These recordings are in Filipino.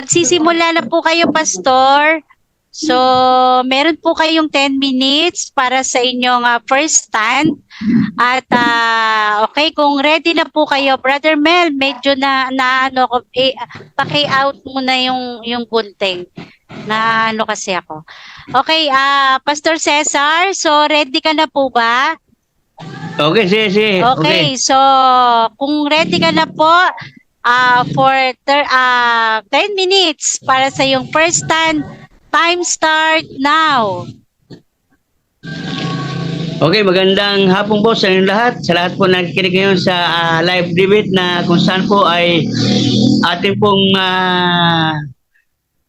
Magsisimula na po kayo, Pastor. So, meron po kayong 10 minutes para sa inyong first stand. At okay, kung ready na po kayo, Brother Mel, medyo paki-out mo na yung gunting. Na ano kasi ako. Okay, Pastor Cesar, so ready ka na po ba? Okay, sige. Okay, so kung ready ka na po, for 10 minutes para sa yung first stand, time start now. Okay, magandang hapon po sa inyong lahat. Sa lahat po nakikinig ngayon sa live debate na kung saan po ay ating pong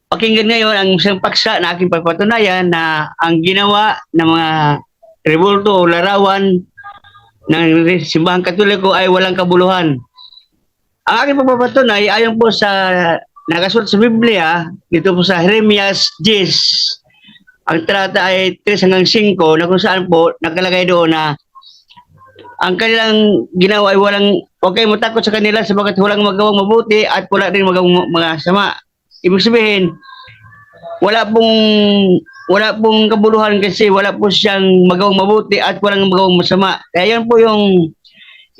pakinggan ngayon ang isang paksa na aking pagpatunayan na ang ginawa ng mga revolto o larawan ng simbahang Katoliko ay walang kabuluhan. Ang aking pagpapatunay ayon po sa nakasulat sa Biblia, dito po sa Jeremias 10, ang talata ay 3 hanggang 5 na kung saan po nakalagay doon na ang kanilang ginawa ay huwag kayong matakot sa kanila sabagat walang magawang mabuti at wala rin magawang mga sama. Ibig sabihin, wala pong kabuluhan kasi wala po siyang magawang mabuti at walang magawang masama. Kaya yan po yung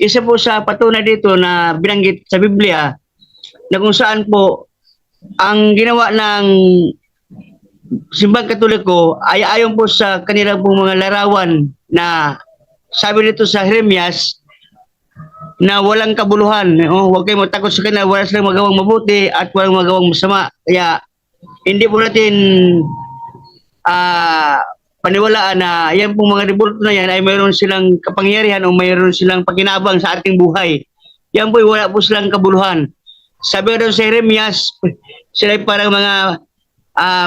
isa po sa patunay dito na binanggit sa Biblia na kung saan po ang ginawa ng simbahang Katoliko ay ayon po sa kanilang pong mga larawan na sabi nito sa Jeremias na walang kabuluhan. Huwag kayong matakot sa kanila, wala silang magawang mabuti at walang magawang masama. Kaya hindi po natin paniwalaan na yan pong mga revolto na yan ay mayroon silang kapangyarihan o mayroon silang pakinabang sa ating buhay. Yan po wala po silang kabuluhan. Sabi doon sa Jeremias, sila ay parang mga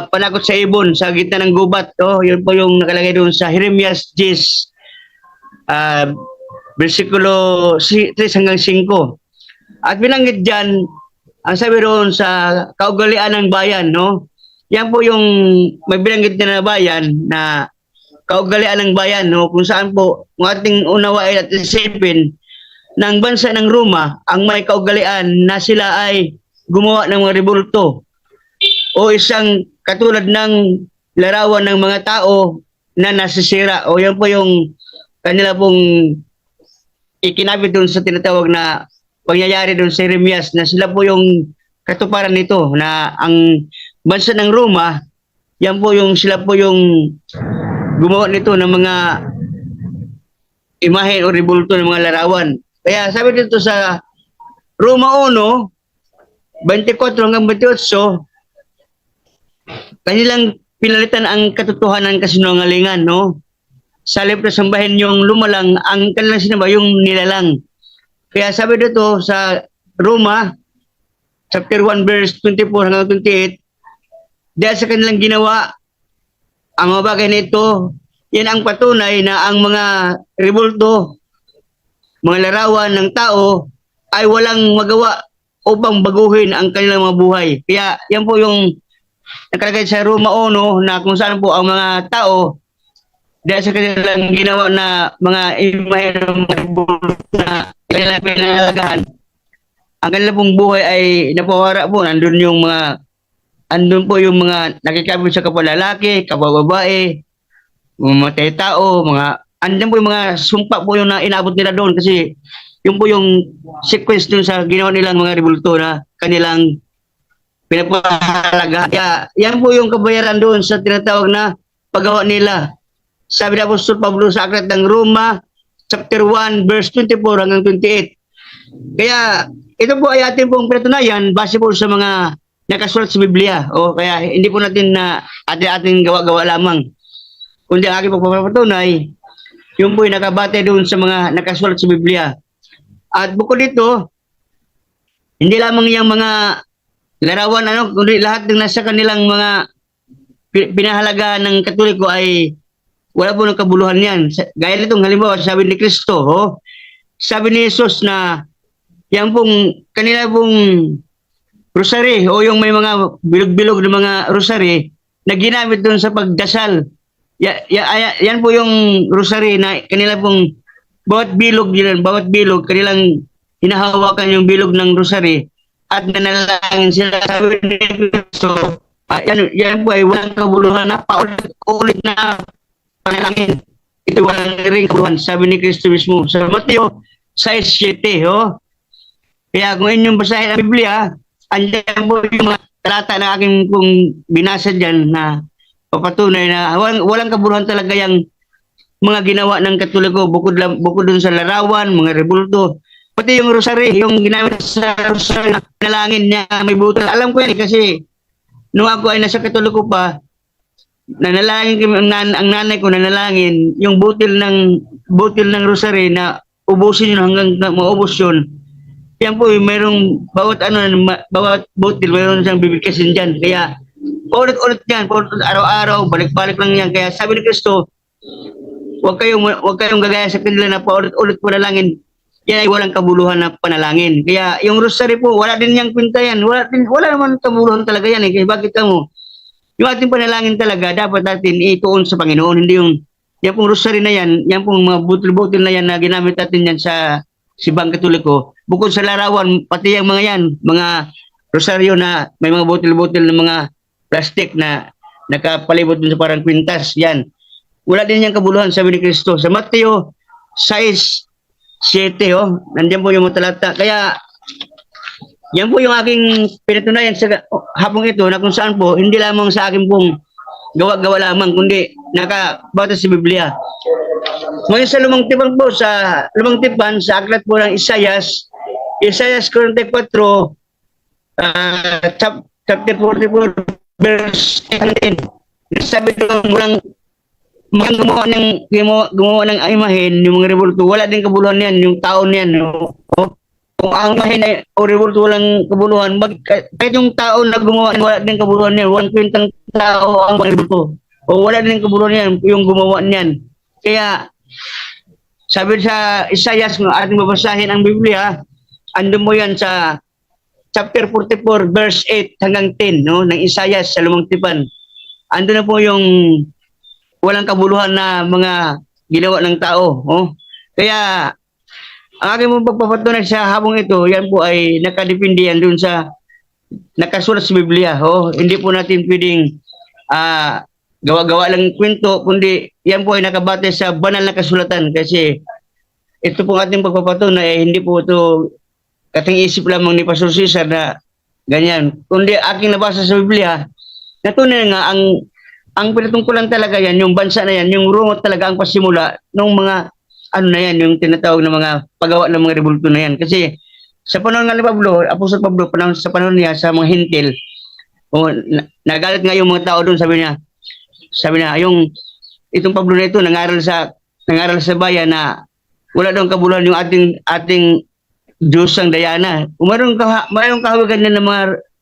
panakot sa ibon sa gitna ng gubat. Yun po yung nakalagay doon sa Jeremias 10, versikulo 3 hanggang 5. At binanggit dyan, ang sabi doon sa kaugalian ng bayan, no? Yan po yung may binanggit na bayan na kaugalian ng bayan, no? Kung saan po ang ating unawain at isipin ng bansa ng Roma ang may kaugalian na sila ay gumawa ng mga revolto o isang katulad ng larawan ng mga tao na nasisira. O yan po yung kanila pong ikinabit doon sa tinatawag na pangyayari doon sa Jeremias na sila po yung katuparan nito na ang bansa ng Roma, yan po yung sila po yung gumawa nito ng mga imahe o revolto ng mga larawan. Kaya sabi dito sa Roma 1:24 hanggang 28, kanilang pinalitan ang katotohanan kasinungalingan, no? Sa halip na sambahin yung lumalang, ang kanilang sinamba yung nilalang. Kaya sabi dito sa Roma, chapter 1, verse 24 hanggang 28, dahil sa kanilang ginawa, ang mga bagay na ito, yan ang patunay na ang mga revolto, mga larawan ng tao, ay walang magawa upang baguhin ang kanilang mga buhay. Kaya yan po yung nakalagay sa Roma 1 na kung saan po ang mga tao, dahil sa kanilang ginawa na mga imahe na kanilang pinalagahan, ang kanilang pong buhay ay napawara po. Andun po yung mga nakikabit sa kapwa lalaki, kapwa babae, mga tao, andun po yung mga sumpa po yung na inabot nila doon kasi yun po yung sequence dun sa ginawa nilang mga revolto na kanilang pinapahalaga. Kaya yan po yung kabayaran doon sa tinatawag na paggawa nila. Sabi ni Apostol Pablo sa aklat ng Roma, chapter 1, verse 24 hanggang 28. Kaya ito po ay ating pong pinatunayan base po sa mga nakasulat sa Biblia. Kaya hindi po natin na ating gawa-gawa lamang. Kundi ang aking pagpapatunay, yung po ay nakabate doon sa mga nakasulat sa Biblia. At bukod dito, hindi lamang yung mga larawan, kundi lahat ng nasa kanilang mga pinahalaga ng Katoliko ay wala po ng kabuluhan yan. Gaya nitong halimbawa, sabi ni Kristo, sabi ni Jesus na yan pong kanila pong rosary o yung may mga bilog-bilog na mga rosary na ginamit doon sa pagdasal. Yan po yung rosary na kanila pong bawat bilog kanilang hinahawakan yung bilog ng rosary at nanalangin sila. Sabi ni Kristo, yan po ay walang kabuluhan na paulit-ulit na panalangin. Ito walang ring kabuluhan, sabi ni Kristo mismo. Sa Mateo 6:7, oh. Kaya kung inyong basahin ang Biblia, andyan po yung mga talata na aking kung binasa dyan na papatunay na walang kabuluhan talaga yung mga ginawa ng Katoliko bukod dun sa larawan, mga rebulto. Pati yung rosary, yung ginamit sa rosary na nalangin niya may butal. Alam ko yan kasi nung ako ay nasa Katoliko pa, nanalangin kami, ang nanay ko nanalangin, yung butil ng rosary na ubusin yun hanggang maubos yun. Yan po, merong bawat butil, mayroon siyang bibigkasin dyan. Kaya, paulit-ulit yan, araw-araw, balik-balik lang yan. Kaya sabi ni Kristo, huwag kayong gagaya sa kanila na paulit-ulit panalangin. Yan ay walang kabuluhan na panalangin. Kaya yung rosary po, wala din niyang kwenta yan. Wala naman kabuluhan talaga yan. Kaya bakit mo? Yung ating panalangin talaga, dapat natin ituon sa Panginoon. Hindi yan pong rosary na yan, yan pong mga butil-butil na yan na ginamit natin yan sa Simbahang Katoliko. Bukod sa larawan, pati yung mga yan, mga rosaryo na may mga butil-butil na mga plastic na nakapalibot dun sa parang kwintas, yan. Wala din yung kabuluhan, sabi ni Kristo. Sa Mateo 6:7, oh, nandiyan po yung mga talata. Kaya, yan po yung aking pinatunayan sa hapong ito na kung saan po, hindi lamang sa akin pong gawa-gawa lamang, kundi nakabata sa Biblia. Ngayon sa Lumang Tipan po, sa aklat po ng Isaias 44, chapter 44, verse 10. Sabi doon, walang gumawa ng imahen, yung mga rebulto, wala din kabuluhan yan, yung taon yan. No? Kung ang imahen o rebulto walang kabuluhan, kahit yung taon na gumawa, wala din kabuluhan yan, walang kwentang tao ang mga rebulto. O wala din kabuluhan yan, yung gumawa niyan. Kaya, sabi sa Isaias, kung ating babasahin ang Biblia, andun mo yan sa chapter 44, verse 8 hanggang 10, no, ng Isaias sa Lumang Tipan. Andun na po yung walang kabuluhan na mga ginawa ng tao. Oh. Kaya, ang aking mong pagpapatunay sa habong ito, yan po ay nakadepende yan dun sa nakasulat sa Biblia. Oh. Hindi po natin pwedeng gawa-gawa lang kwento, kundi yan po ay nakabate sa banal na kasulatan. Kasi ito po ating pagpapatunay, hindi po ito kating isip lamang ni Pastor Cesar na ganyan. Kundi aking nabasa sa Biblia, natunay nga ang pinatungkulan talaga yan, yung bansa na yan, yung rungot talaga ang pasimula ng mga ano na yan, yung tinatawag na mga paggawa ng mga rebulto na yan. Kasi sa panahon nga ni Pablo, Apostol Pablo, sa panahon niya sa mga hintil, nagalit nga yung mga tao doon, sabi niya, itong Pablo na ito, nangaral sa bayan na wala daw kabuluhan yung ating Diyos ang Diana. Mayroong kahawagan na ng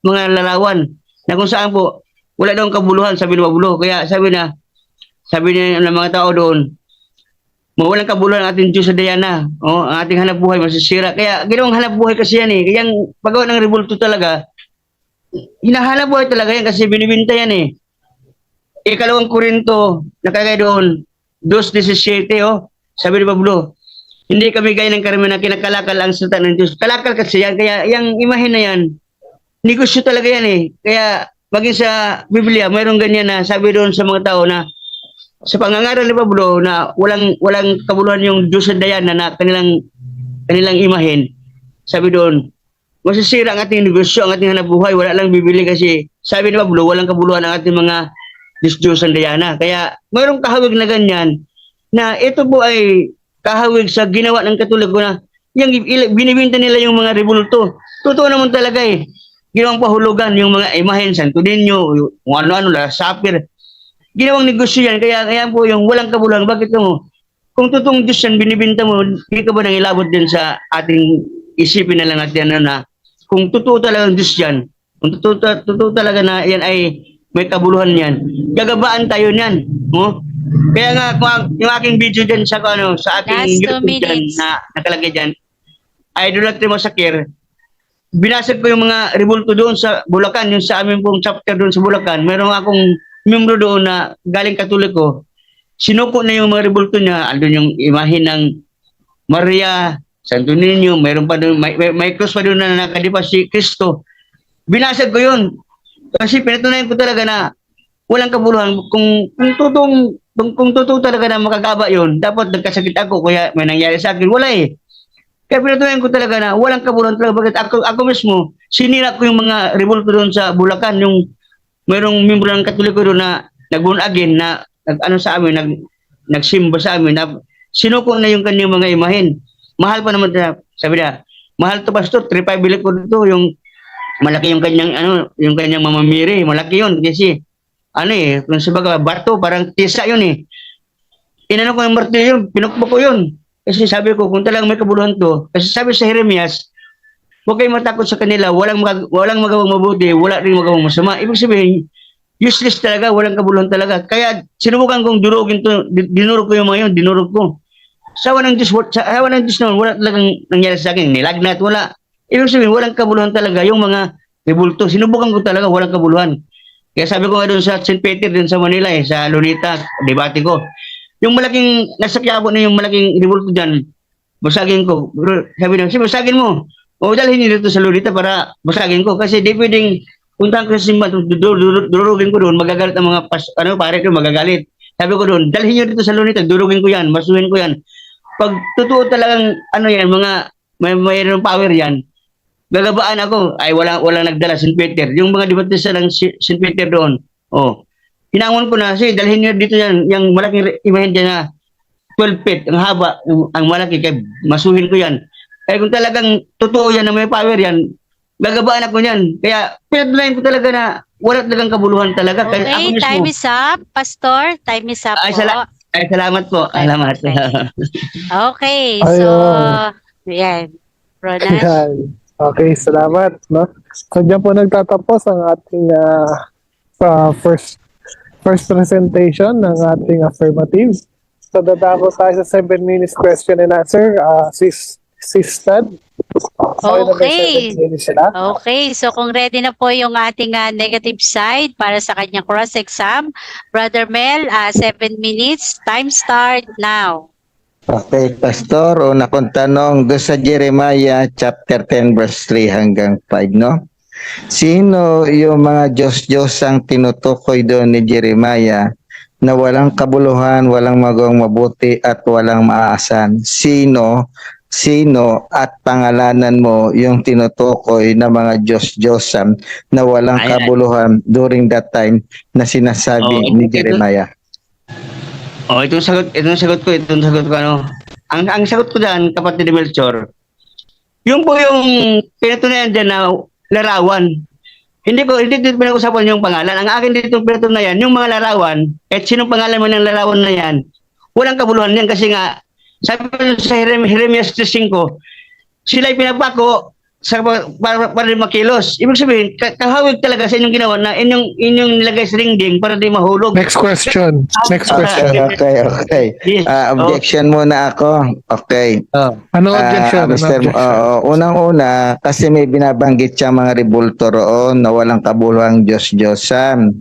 mga larawan na kung saan po, wala daw kabuluhan, sabi ni Pablo. Kaya sabi niya ng mga tao doon, mawalang kabuluhan ang ating Diyos sa Diana. Oh, ang ating hanap buhay masisira. Kaya ginawang hanap buhay kasi yan eh. Kaya paggawa ng rebulto talaga, hinahanap buhay talaga yan kasi binibinta yan eh. Ikalawang Korinto, nakagay doon, 2:17, oh, sabi ni Pablo, hindi kami gaya ng karamihan na kinakalakal ang salita ng Diyos. Kalakal kasi yan, kaya yung imahe na yan, negosyo talaga yan eh. Kaya maging sa Biblia, mayroong ganyan na sabi doon sa mga tao na sa pangangaral ni Pablo na walang kabuluhan yung Diyos sa Diana na kanilang imahen. Sabi doon, masisira ang ating negosyo, ang ating hanap buhay, wala lang bibili kasi sabi ni Pablo, walang kabuluhan ang ating mga Diyos ang Diana. Kaya mayroong kahawig na ganyan na ito po ay kahawig sa ginawa ng Katoliko na yung binibinta nila yung mga rebulto. Totoo naman talaga eh. Ginawang pahulugan yung mga imahen, Santo Niño, kung ano-ano, sapir. Ginawang negosyo yan. Kaya po yung walang kabuluhan. Bakit mo? Kung totoong Diyos yan, binibinta mo, hindi ka ba nang ilabot din sa ating isipin na lang natin na kung totoo talaga ang Diyos yan, kung totoo talaga na yan ay may kabuluhan yan, gagabaan tayo niyan. No? Kaya nga, yung aking video dyan sa aking YouTube dyan, na nakalagay dyan, Idolatry Massacre, binasag ko yung mga rebulto doon sa Bulacan, yung sa amin pong chapter doon sa Bulacan. Meron akong membro doon na galing Katoliko. Sinuko na yung mga rebulto niya. Andun yung imahe ng Maria Santo Niño, mayroon pa doon, may cross pa doon na nakadipa si Kristo. Binasag ko yun. Kasi pinatunayan ko talaga na walang kabuluhan. Kung totoo talaga na makagaba yun, dapat nagkasakit ako, kaya may nangyari sa akin. Wala eh. Kaya pinatunayan ko talaga na walang kabuluhan talaga. Bakit ako mismo, sinira ko yung mga revolto doon sa Bulacan, yung mayroong membro ng Katoliko doon na nag-born again, na nag-ano sa amin, nagsimba sa amin, na sinuko na yung kanyang mga imahen. Mahal pa naman na, sabi na, mahal to pastor, 3,500 bilik ko dito, yung malaki yung kanyang, yung kanyang mamamiri, malaki yun, kasi, kung sabaga, barto, parang tisa yun eh. Inano ko yung martilyo yun, pinukpok ko yun. Kasi sabi ko, kung talagang may kabuluhan to, kasi sabi sa Jeremias, huwag kayong matakot sa kanila, walang magawang mabuti, wala rin magawang masama. Ibig sabihin, useless talaga, walang kabuluhan talaga. Kaya sinubukan kong durugin to, dinurog ko yung mga yun, dinurog ko. Sawa ng Diyos naman, wala talagang nangyari sa akin, nilagnat, wala. Ibig sabihin, walang kabuluhan talaga, yung mga rebulto, sinubukan ko talaga, walang kabuluhan. Kaya sabi ko nga doon sa St. Peter, doon sa Manila, sa Lunita, debate ko, yung malaking, nasa Quiapo na yung malaking rebulto dyan, basagin ko. Sabi na, basagin mo. O dalhin niyo dito sa Lunita para basagin ko. Kasi di pwedeng puntahan ko sa simba, durugin ko doon, magagalit ang mga pare ko, magagalit. Sabi ko doon, dalhin niyo dito sa Lunita, durugin ko yan, masuhin ko yan. Pag totoo talagang yan, mayroong power yan, gagabaan ako. Ay, wala nagdala, St. Peter. Yung mga debatista ng St. Peter doon, hinangon ko na, dalhin niyo dito yan, yung malaking imahen dyan na 12 feet, ang haba, ang malaki, kaya masuhin ko yan. Kaya kung talagang totoo yan na may power yan, gagabaan ako yan. Kaya pinatunayan ko talaga na wala talagang kabuluhan talaga. Okay, Kaya ako mismo, time is up, Pastor. Time is up po. salamat po. Salamat. Okay, so, yan. Ronan. Ayan. Okay, salamat. No? So, dyan po nagtatapos ang ating first presentation ng ating affirmative. So, dadako tayo sa 7 minutes question and answer. Sis Tad. Okay. 7 minutes sila. Okay, so kung ready na po yung ating negative side para sa kanyang cross-exam, Brother Mel, 7 minutes, time start now. Okay, Pastor, una kong tanong doon sa Jeremiah chapter 10 verse 3 hanggang 5, no? Sino yung mga Diyos-Diyos ang tinutukoy doon ni Jeremiah na walang kabuluhan, walang magawang mabuti at walang maasan? Sino at pangalanan mo yung tinutukoy na mga Diyos-Diyosan na walang kabuluhan during that time na sinasabi ni Jeremiah? Itong sagot ko ang sagot ko dyan, kapatid ni Melchor, yung po yung pinatunayan dyan na larawan. Hindi dito pinag-usapan yung pangalan. Ang akin dito pinatunayan, yung mga larawan, kahit sinong pangalan mo ng larawan na yan, walang kabuluhan yan kasi nga, sabi ko sa Jeremias 3:5, sila'y pinapako para di makilos. Ibig sabihin, kahawig talaga sa inyong ginawa na inyong nilagay sa ringding para di mahulog. Next question. Okay. Yes. Objection muna ako. Okay. Ano objection? Unang-una, kasi may binabanggit siya mga rebulto roon na walang kabuluhang Diyos-Diyosan.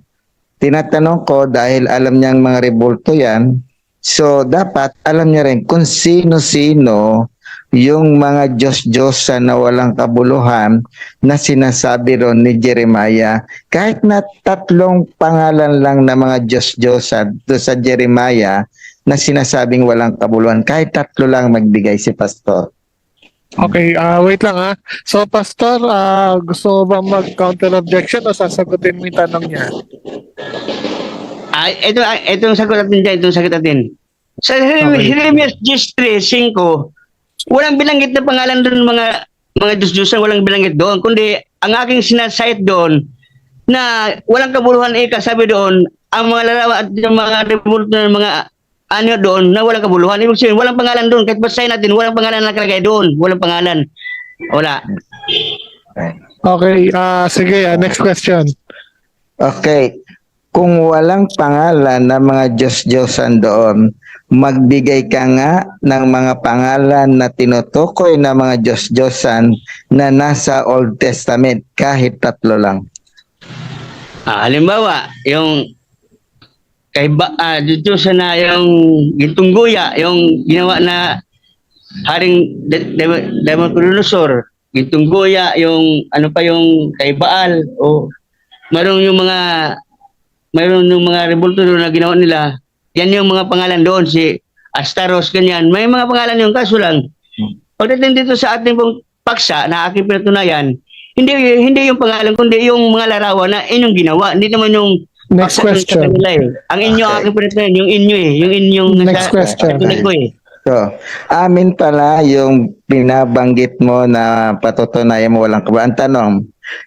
Tinatanong ko dahil alam niyang mga rebulto yan, so dapat alam niya rin kung sino-sino yung mga Diyos-Diyosan na walang kabuluhan na sinasabi ron ni Jeremiah. Kahit na 3 pangalan lang na mga Diyos-Diyosan do sa Jeremiah na sinasabing walang kabuluhan, kahit 3 lang magbigay si Pastor. Okay, wait lang . So, Pastor, gusto mo ba mag-counter objection o sasagutin mo yung tanong niya? Itong sagot natin dyan, itong sagot natin. Sa Jeremias 3:5, walang binanggit na pangalan doon mga Diyos-Diyosan, walang binanggit doon. Kundi, ang aking sinasite doon, na walang kabuluhan sabi doon, ang mga larawan at yung mga revolt ng mga doon, na walang kabuluhan. Ibig sabihin, walang pangalan doon. Kahit basahin natin, walang pangalan nakalagay doon. Walang pangalan. Wala. Okay, sige, next question. Okay. Kung walang pangalan na mga Diyos-Diyosan doon, magbigay ka nga ng mga pangalan na tinutukoy na mga Diyos-Diyosan na nasa Old Testament, kahit 3 lang. Halimbawa, yung Diyosan na yung gintungguya, yung ginawa na Haring Nabucodonosor, Gintong Goya, yung ano pa yung kay Baal, o mayroon yung mga rebulto doon na ginawa nila. Yan yung mga pangalan doon, si Astaros, ganyan. May mga pangalan yung kaso lang. Pagdating dito sa ating pong paksa na aking pinatunayan, hindi yung pangalan, kundi yung mga larawan na inyong ginawa. Hindi naman yung Next paksa doon sa question. kanila eh. Ang inyo, Okay. aking pinatunayan, yung inyo eh. Yung inyong Next question. tuloy ko eh. So, amin pala yung binabanggit mo na patutunayan mo walang kabuluhan. Ang tanong,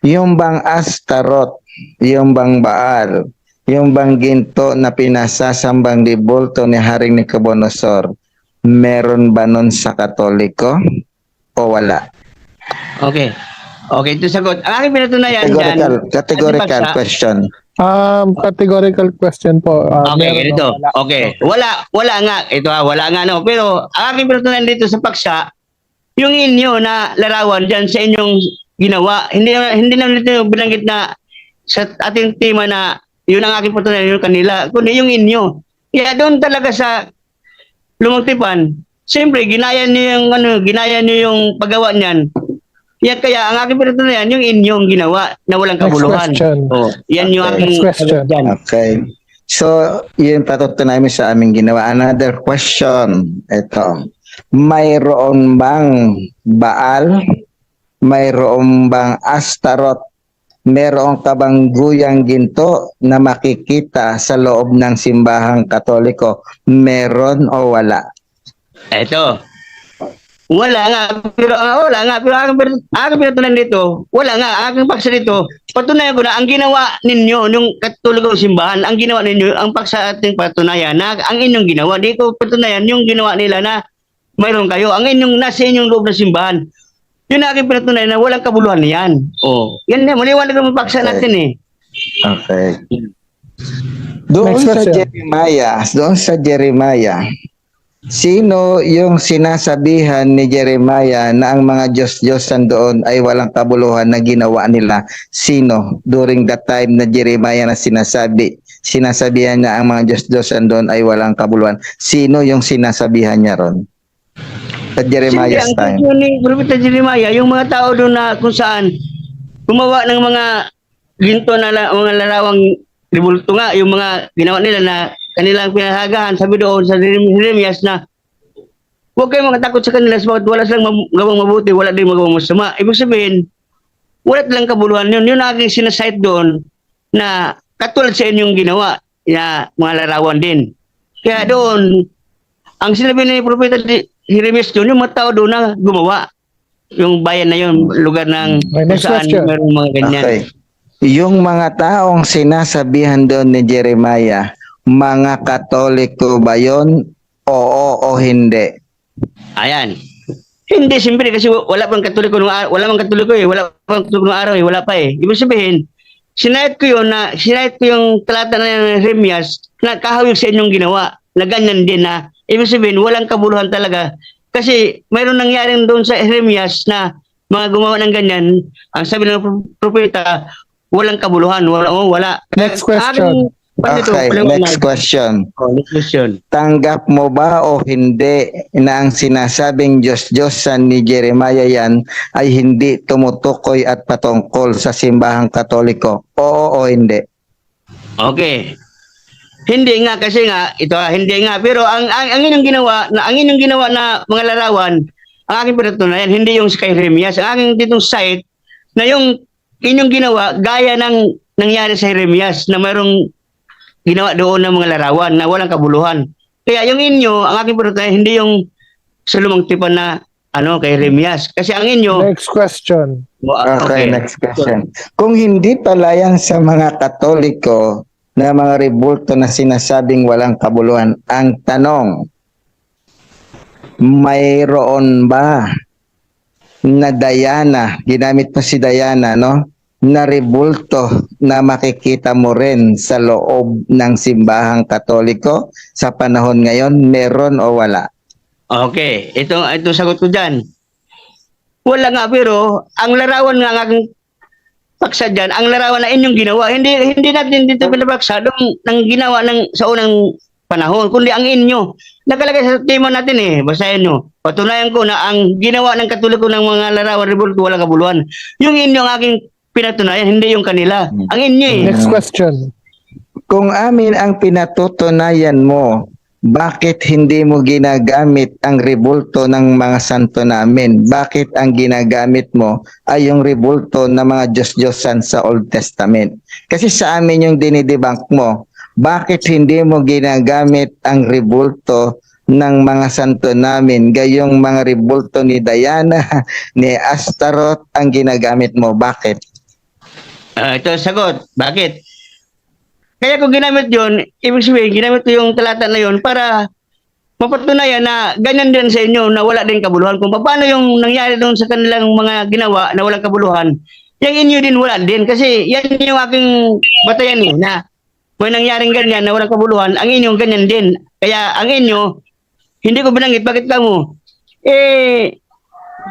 yung bang Astaroth, yung bang Baal, yung bang ginto na pinasasambang dibulto ni Haring Nabucodonosor, meron ba nun sa Katoliko o wala? Okay. Okay, ito sagot. Ang aking pinatunayan dyan, Categorical paksa, question. Categorical question po. okay, Meron o ganito. wala? Okay. Wala nga. Ito wala nga no. Pero ang aking pinatunayan dito sa paksa, yung inyo na larawan dyan sa inyong ginawa, hindi naman ito binanggit na sa ating tema na yun ang aking pinatunayan yung kanila, kundi yung inyo. Kaya doon talaga sa Lumang Tipan, siyempre ginaya niyo yung paggawa niyan. Kaya ang aking pinatunayan yung inyong ginawa na walang Next kabuluhan. question. Oh, yan yung Okay. aking Next question. sagot dyan. Okay. So, yun patutunayan mo sa aming ginawa. Another question. Ito. Mayroon bang Baal? Mayroon bang Astaroth? Meron ka bang guyang ginto na makikita sa loob ng simbahang Katoliko? Meron o wala? Eto. Wala nga, pero aking pinatunayan dito, wala nga, aking paksa dito, patunayan ko na ang ginawa ninyo, nung Katoliko simbahan, ang ginawa ninyo, ang paksa ating patunayan na ang inyong ginawa, di ko patunayan yung ginawa nila na mayroon kayo, ang inyong nasa inyong loob na simbahan. Yun ang aking pinatunayan na walang kabuluhan yan. Oh, yan na, maliwanag ang paksa Okay. natin eh. Okay. Doon Next sa question. Jeremiah, sino yung sinasabihan ni Jeremiah na ang mga Diyos-Diyosan doon ay walang kabuluhan na ginawa nila? Sino? During that time na Jeremiah na sinasabihan niya ang mga Diyos-Diyosan doon ay walang kabuluhan. Sino yung sinasabihan niya ron? Sa Jeremiah's Siyempre, ang time. kwento ni Propeta Jeremiah, yung mga tao doon na kung saan gumawa ng mga ginto na mga larawang ribulto nga, yung mga ginawa nila na kanilang pinahagahan, sabi doon sa Jeremias na huwag kayong makatakot sa kanila sapagkat wala silang gawang mabuti, wala din magawang masama. Ibig sabihin, wala talang kabuluhan yun. Yun ang aking sinasite doon na katulad sa inyong ginawa na mga larawan din. Kaya doon, ang sinabi ni Propeta Jeremias doon, yung mga tao doon na gumawa. Yung bayan na yun, lugar ng Okay, next kung saan question. mayroong mga ganyan. Okay. Yung mga taong sinasabihan doon ni Jeremiah, mga Katoliko ba yun? Oo o hindi? Ayan. Hindi, siyempre, kasi wala pang Katoliko wala pang Katoliko eh, wala pang Katoliko nung araw eh, wala pa eh. Ibig sabihin, sinayat ko yung talata na Jeremias na kahawig sa inyong ginawa, na ganyan din na, ibig sabihin, walang kabuluhan talaga. Kasi mayroon nangyaring doon sa Jeremias na mga gumawa ng ganyan, ang sabi ng propeta, walang kabuluhan, wala. Next question. Okay, next question. Next question. Tanggap mo ba o hindi na ang sinasabing Diyos-Diyosan ni Jeremiah yan ay hindi tumutukoy at patungkol sa simbahang Katoliko? Oo o hindi? Okay. Hindi nga kasi nga hindi nga pero ang inyong ginawa na mga larawan ang aking pinatunayan hindi yung kay Jeremias ang aking ditong site na yung inyong ginawa gaya ng nangyari sa Jeremias na mayroong ginawa doon ng mga larawan na walang kabuluhan. Kaya yung inyo ang aking pinatunayan hindi yung sa Lumang Tipan na kay Jeremias kasi ang inyo Next question. Okay, next question. Kung hindi pala yan sa mga Katoliko na mga rebulto na sinasabing walang kabuluhan, ang tanong, mayroon ba na Diana, ginamit pa si Diana, no? Na rebulto na makikita mo rin sa loob ng simbahang Katoliko sa panahon ngayon, meron o wala? Okay, ito sagot ko diyan. Wala nga pero ang larawan nga ang aking paksa dyan, ang larawan na inyong ginawa, hindi natin dito pinapaksa doon nang ginawa sa unang panahon, kundi ang inyo. Nakalagay sa tema natin basahin nyo. Patunayan ko na ang ginawa ng Katoliko ng mga larawan rebulto walang kabuluhan. Yung inyo ang aking pinatunayan, hindi yung kanila. Ang inyo Next question. Kung amin ang pinatutunayan mo, bakit hindi mo ginagamit ang rebulto ng mga santo namin? Bakit ang ginagamit mo ay yung rebulto ng mga Diyos-Diyosan sa Old Testament? Kasi sa amin yung dinidebunk mo. Bakit hindi mo ginagamit ang rebulto ng mga santo namin? Gayong mga rebulto ni Diana, ni Astaroth ang ginagamit mo. Bakit? Ito ang sagot. Bakit? Kaya kung ginamit yun, ibig sabihin, ginamit ko yung talata na yun para mapatunayan na ganyan din sa inyo na wala din kabuluhan. Kung paano yung nangyari doon sa kanilang mga ginawa na walang kabuluhan, yung inyo din wala din. Kasi yan yung aking batayan na may nangyaring ganyan na walang kabuluhan, ang inyong ganyan din. Kaya ang inyo, hindi ko binanggit, bakit ka mo?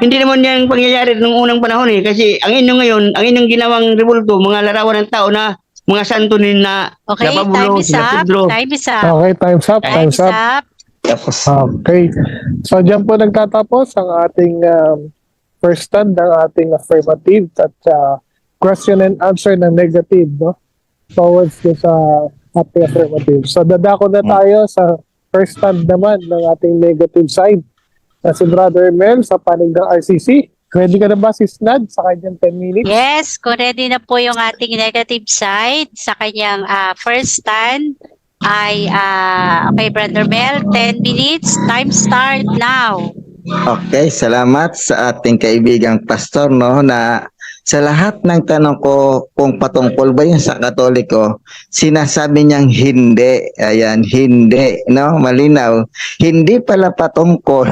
Hindi naman yan pangyayari nung unang panahon kasi ang inyo ngayon, ang inyong ginawang rebulto, mga larawan ng tao na mga santo din na Okay, na time Pablo, is sila up. Pedro. Time is up. Okay, time's up. Time Time's is up. up. Tapos, Okay. So, dyan po nagtatapos ang ating first stand ng ating affirmative at question and answer ng negative, no? Towards sa ating affirmative. So, dadako na tayo sa first stand naman ng ating negative side na si Brother Mel sa panig ng RCC. Ready ka na ba si Snad sa kanyang 10 minutes? Yes, kung ready na po yung ating negative side sa kanyang first stand ay okay, Brother Mel, 10 minutes. Time start now. okay, salamat sa ating kaibigang pastor, no, na sa lahat ng tanong ko kung patungkol ba yun sa Katoliko, sinasabi niyang hindi. Ayan, hindi, no, malinaw. Hindi pala patungkol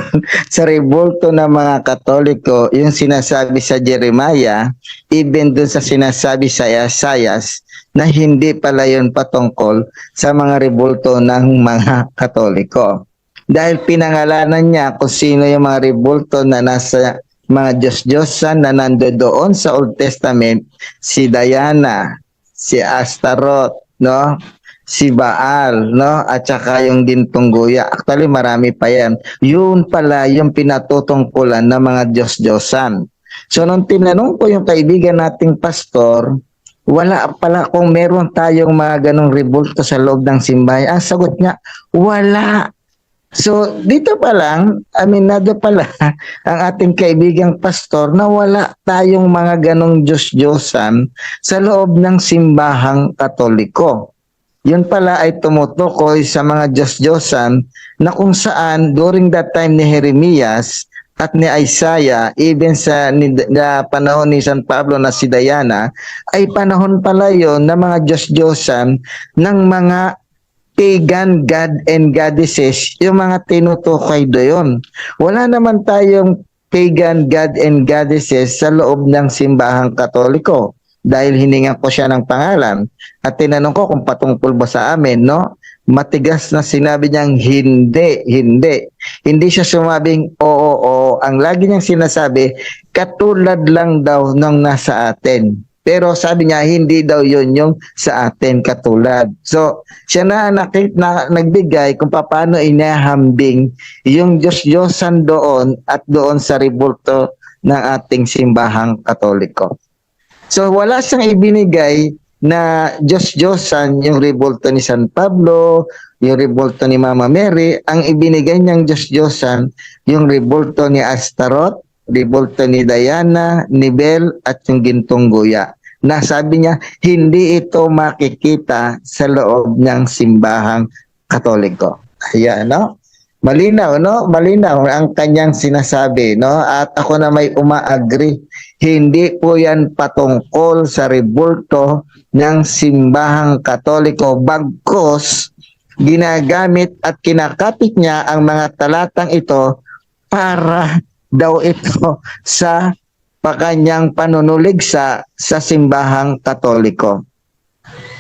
sa rebulto ng mga Katoliko yung sinasabi sa Jeremiah, even dun sa sinasabi sa Isaias, na hindi pala yun patungkol sa mga rebulto ng mga Katoliko. Dahil pinangalanan niya kung sino yung mga rebulto na nasa mga Diyos-Diyosan na nandoon sa Old Testament, si Diana, si Astaroth, no? Si Baal, no? At saka yung Gintong Guya. Actually, marami pa yan. Yun pala yung pinatutungkulan ng mga Diyos-Diyosan. So, nung tinanong ko yung kaibigan nating pastor, wala pala kung meron tayong mga ganong rebulto sa loob ng simbahan. Ang sagot niya, wala. So, dito pa lang, aminado pala ang ating kaibigang pastor na wala tayong mga ganong Diyos-Diyosan sa loob ng simbahang Katoliko. Yun pala ay tumutukoy sa mga Diyos-Diyosan na kung saan during that time ni Jeremias at ni Isaiah, even sa panahon ni San Pablo na si Diana, ay panahon pala yon ng mga Diyos-Diyosan ng mga pagan god and goddesses, yung mga tinutukoy doon. Wala naman tayong pagan god and goddesses sa loob ng simbahang Katoliko dahil hiningan ko siya ng pangalan at tinanong ko kung patungkol ba sa amin, no? Matigas na sinabi niyang hindi, hindi. Hindi siya sumabing oo, oo. Ang lagi niyang sinasabi, katulad lang daw nung nasa atin. Pero sabi niya, hindi daw yun yung sa atin katulad. So, siya na nagbigay kung paano inahambing yung Diyos-Diyosan doon at doon sa rebulto ng ating simbahang Katoliko. So, wala siyang ibinigay na Diyos-Diyosan yung rebulto ni San Pablo, yung rebulto ni Mama Mary. Ang ibinigay niyang Diyos-Diyosan yung rebulto ni Astaroth, rebulto ni Diana, ni Bel, at yung Gintong Guya. Na sabi niya, hindi ito makikita sa loob ng simbahang Katoliko. Ayan, no? Malinaw, no? Malinaw ang kanyang sinasabi, no? At ako na may uma-agree. Hindi po yan patungkol sa rebulto ng simbahang Katoliko. Bagkus, ginagamit at kinakapit niya ang mga talatang ito para daw ito sa kanyang panunuligsa sa simbahang Katoliko.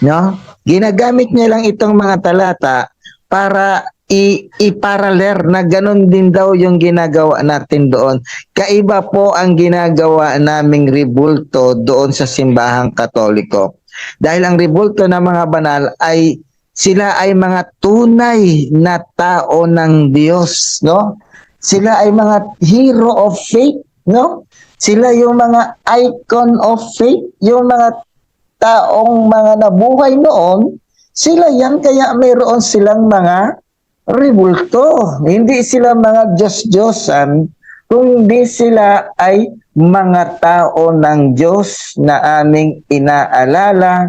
No? Ginagamit niya lang itong mga talata para i-parallel na ganun din daw yung ginagawa natin doon. Kaiba po ang ginagawa naming rebulto doon sa simbahang Katoliko. Dahil ang rebulto ng mga banal ay sila ay mga tunay na tao ng Diyos, no? Sila ay mga hero of faith, no? Sila yung mga icon of faith, yung mga taong mga nabuhay noon, sila yan, kaya mayroon silang mga rebulto. Hindi sila mga Diyos-Diyosan, kundi sila ay mga tao ng Diyos na aming inaalala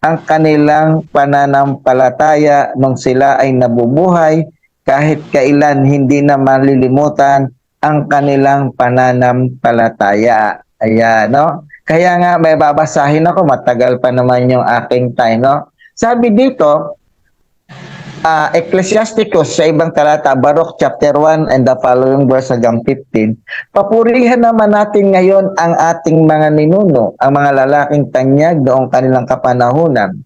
ang kanilang pananampalataya nung sila ay nabubuhay, kahit kailan hindi na malilimutan ang kanilang pananampalataya. Ayan, no? Kaya nga may babasahin ako, matagal pa naman yung aking time, no? Sabi dito, Ecclesiasticus sa ibang talata, Baruch chapter 1 and the following verse hanggang 15, papurihan naman natin ngayon ang ating mga ninuno, ang mga lalaking tanyag noong kanilang kapanahunan.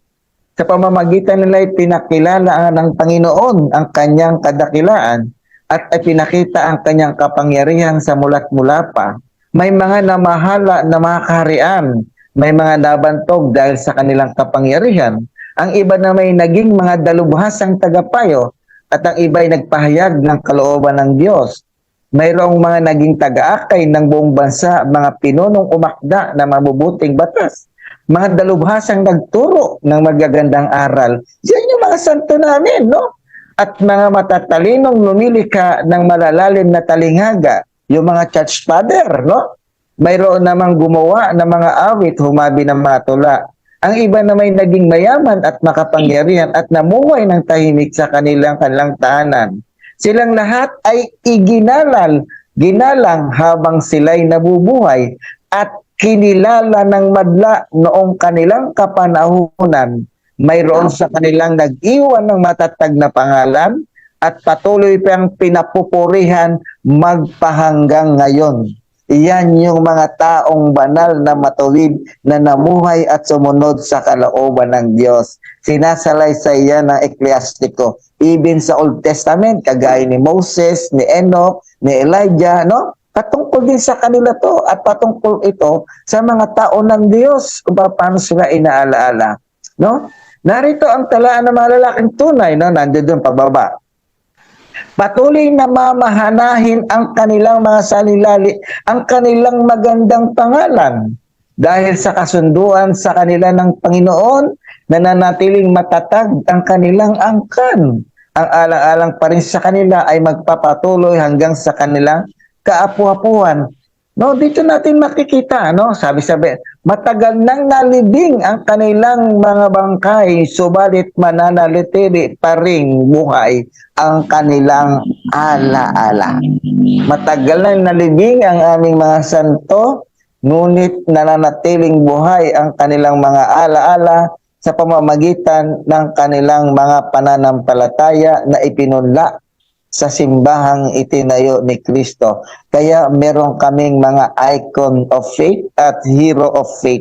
Sa pamamagitan nila ay pinakilala ng Panginoon ang kanyang kadakilaan at ay pinakita ang kanyang kapangyarihan sa mulat mula pa. May mga namahala na mga kaharian, may mga nabantog dahil sa kanilang kapangyarihan. Ang iba na may naging mga dalubhasang tagapayo at ang iba ay nagpahayag ng kalooban ng Diyos. Mayroong mga naging taga-akay ng buong bansa, mga pinunong umakda na mabubuting batas. Mga dalubhasang nagturo ng magagandang aral. Yan yung mga santo namin, no? At mga matatalinong lumilika ng malalalim na talinghaga, yung mga church father, no? Mayroon namang gumawa ng mga awit, humabi ng mga tula. Ang iba na may naging mayaman at makapangyarihan at namuhay ng tahimik sa kanilang tahanan. Silang lahat ay ginalang habang sila'y nabubuhay at kinilala ng madla noong kanilang kapanahunan. Mayroon sa kanilang nag-iwan ng matatag na pangalan at patuloy pang pinapupurihan magpahanggang ngayon. Iyan yung mga taong banal na matuwid na namuhay at sumunod sa kalooban ng Diyos. Sinasalaysay yan ng Ecclesiastico. Even sa Old Testament, kagaya ni Moses, ni Enoch, ni Elijah, no? Patungkol din sa kanila to at patungkol ito sa mga tao ng Diyos kung paano sila inaalaala. No? Narito ang talaan ng mga lalaking tunay, no? Nandiyo doon pababa. Patuloy na mamahanahin ang kanilang mga salilali, ang kanilang magandang pangalan. Dahil sa kasunduan sa kanila ng Panginoon, nananatiling matatag ang kanilang angkan. Ang alang-alang pa rin sa kanila ay magpapatuloy hanggang sa kanilang kaapu-apuhan. No, dito natin makikita, no? Sabi-sabi, matagal nang nalibing ang kanilang mga bangkay, subalit mananalitili pa ring buhay ang kanilang alaala. Matagal nang nalibing ang aming mga santo, ngunit nananatiling buhay ang kanilang mga alaala sa pamamagitan ng kanilang mga pananampalataya na ipinunla sa simbahang itinayo ni Kristo. Kaya meron kaming mga icon of faith at hero of faith.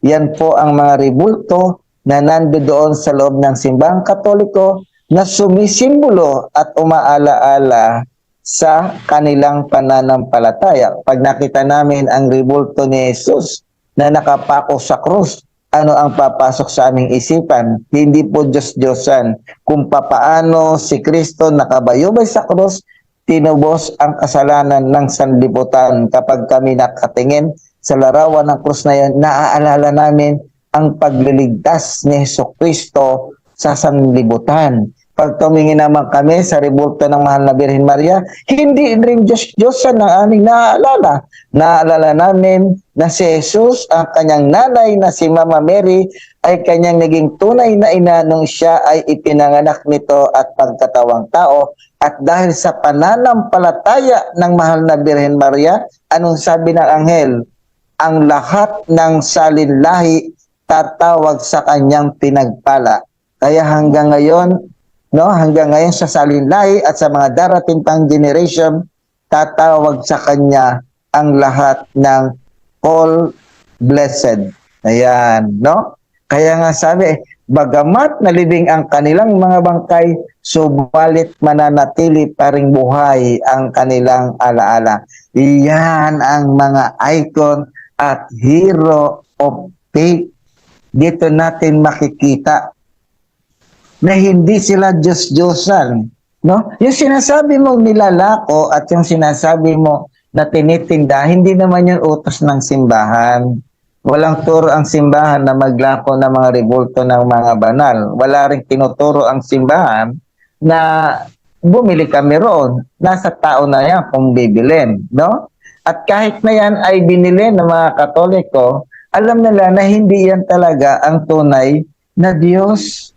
Yan po ang mga rebulto na nandoon sa loob ng simbahang Katoliko na sumisimbolo at umaalaala sa kanilang pananampalataya. Pag nakita namin ang rebulto ni Jesus na nakapako sa krus, ano ang papasok sa aming isipan? Hindi po Diyos-Diyosan. Kung papaano si Kristo nakabayubay sa krus, tinubos ang kasalanan ng sanlibutan. Kapag kami nakatingin sa larawan ng krus na yan, naaalala namin ang pagliligtas ni Jesucristo sa sanlibutan. Pag tumingin naman kami sa rebulto ng Mahal na Birhen Maria, hindi rin Diyos-Diyosan ang aming naaalala. Naalala namin na si Jesus, ang kanyang nanay na si Mama Mary, ay kanyang naging tunay na ina nung siya ay ipinanganak nito at pagkatawang tao. At dahil sa pananampalataya ng Mahal na Birhen Maria, anong sabi ng anghel? Ang lahat ng salinlahi tatawag sa kanyang pinagpala. Kaya hanggang ngayon, no, hanggang ngayon sa salinlahi at sa mga darating pang generation, tatawag sa kanya ang lahat ng all blessed. Ayan, no? Kaya nga sabi, bagamat nalibing ang kanilang mga bangkay, subalit mananatili pa ring buhay ang kanilang alaala. Iyan ang mga icon at hero of faith. Dito natin makikita na hindi sila Diyos-Diyosan. No? Yung sinasabi mo nilalako at yung sinasabi mo na tinitinda, hindi naman yung utos ng simbahan. Walang turo ang simbahan na maglako ng mga rebulto ng mga banal. Wala rin tinuturo ang simbahan na bumili kami roon. Nasa tao na yan kung bibilin. No? At kahit na yan ay binili ng mga Katoliko, alam nila na hindi yan talaga ang tunay na Diyos.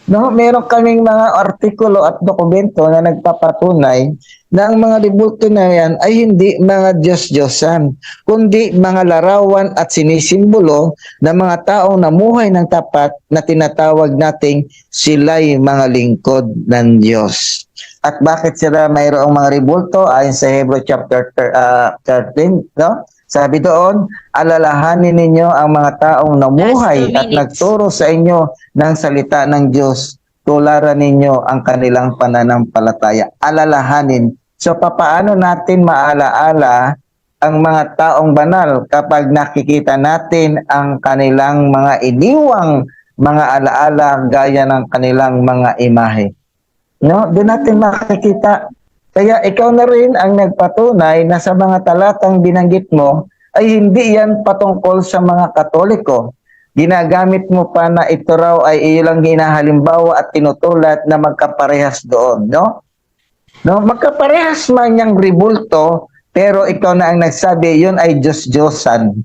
No, meron kaming mga artikulo at dokumento na nagpapatunay na ang mga rebulto na yan ay hindi mga Diyos-Diyosan, kundi mga larawan at sinisimbolo ng mga taong namuhay ng tapat na tinatawag nating sila'y mga lingkod ng Diyos. At bakit sila mayroong mga rebulto? Ayon sa Hebrew chapter 13, no? Sabi doon, alalahanin ninyo ang mga taong namuhay Last 2 at minutes. nagturo sa inyo ng salita ng Diyos. Tularan ninyo ang kanilang pananampalataya. Alalahanin. So, papaano natin maalaala ang mga taong banal kapag nakikita natin ang kanilang mga iniwang mga alaala gaya ng kanilang mga imahe? No, doon natin makikita. Kaya ikaw na rin ang nagpatunay na sa mga talatang binanggit mo ay hindi yan patungkol sa mga Katoliko. Ginagamit mo pa na ito raw ay iyo lang hinahalimbawa at tinutulat na magkaparehas doon, no? No, magkaparehas man yung rebulto, pero ikaw na ang nagsabi, yun ay Diyos-Diyosan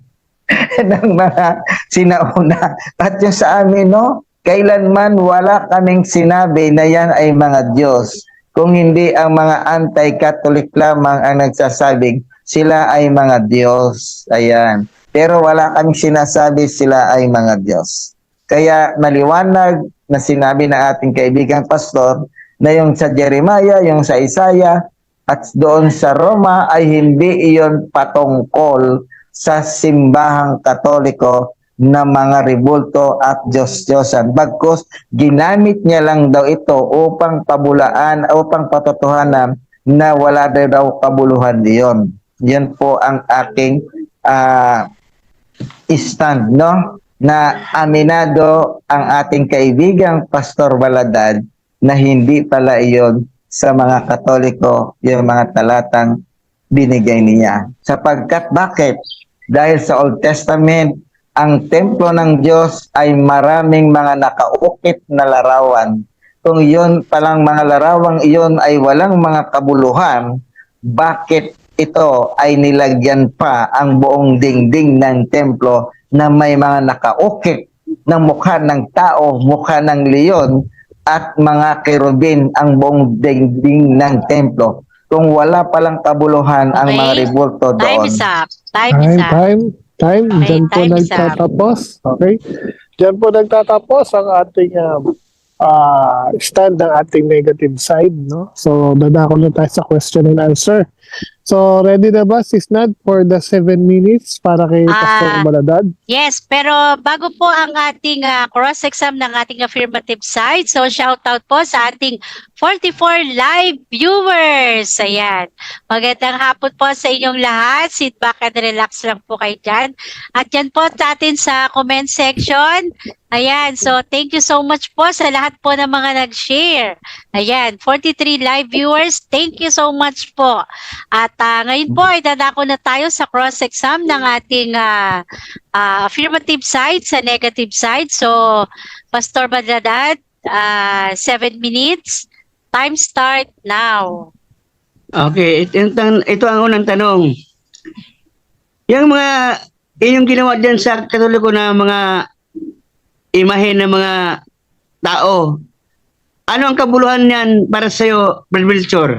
ng mga sinauna. At yung sa amin, no? Kailanman wala kaming sinabi na yan ay mga Diyos. Kung hindi ang mga anti-Catholic lamang ang nagsasabing sila ay mga Diyos. Ayan. Pero wala kaming sinasabi sila ay mga Diyos. Kaya maliwanag na sinabi ng ating kaibigang pastor na yung sa Jeremiah, yung sa Isaiah, at doon sa Roma ay hindi iyon patungkol sa simbahang Katoliko na mga rebulto at Diyos-Diyosan. Bagkus, ginamit niya lang daw ito upang pabulaan, upang patotohanan na wala daw kabuluhan diyon. Yan po ang aking stand, no? Na aminado ang ating kaibigang Pastor Baladad na hindi pala iyon sa mga Katoliko, yung mga talatang binigay niya. Sapagkat bakit? Dahil sa Old Testament, ang templo ng Diyos ay maraming mga nakaukit na larawan. Kung iyon palang mga larawang iyon ay walang mga kabuluhan, bakit ito ay nilagyan pa ang buong dingding ng templo na may mga nakaukit na mukha ng tao, mukha ng leon at mga kerubin ang buong dingding ng templo? Kung wala palang kabuluhan ang mga Okay. rebulto Time doon. is up. Time is up. Time. Okay, Diyan po time is up. nagtatapos. Okay? Diyan po nagtatapos ang ating stand ng ating negative side, no? So, dadako na tayo sa question and answer. So, ready na ba, Sis Nad, for the 7 minutes para kay Pastor Baladad? Yes, pero bago po ang ating cross-exam ng ating affirmative side, so shout out po sa ating 44 live viewers. Ayan. Magandang hapon po sa inyong lahat. Sit back and relax lang po kayo dyan. At yan po sa atin sa comment section. Ayan, so thank you so much po sa lahat po ng mga nag-share. Ayan, 43 live viewers, thank you so much po. At ngayon po ay dadako na tayo sa cross-exam ng ating affirmative side sa negative side. So, Pastor Baladad, 7 minutes. Time start now. Okay, ito ang unang tanong. Yung mga inyong ginawa dyan sa Katoliko na mga imahe ng mga tao, ano ang kabuluhan niyan para sa iyo, Brother Melchor?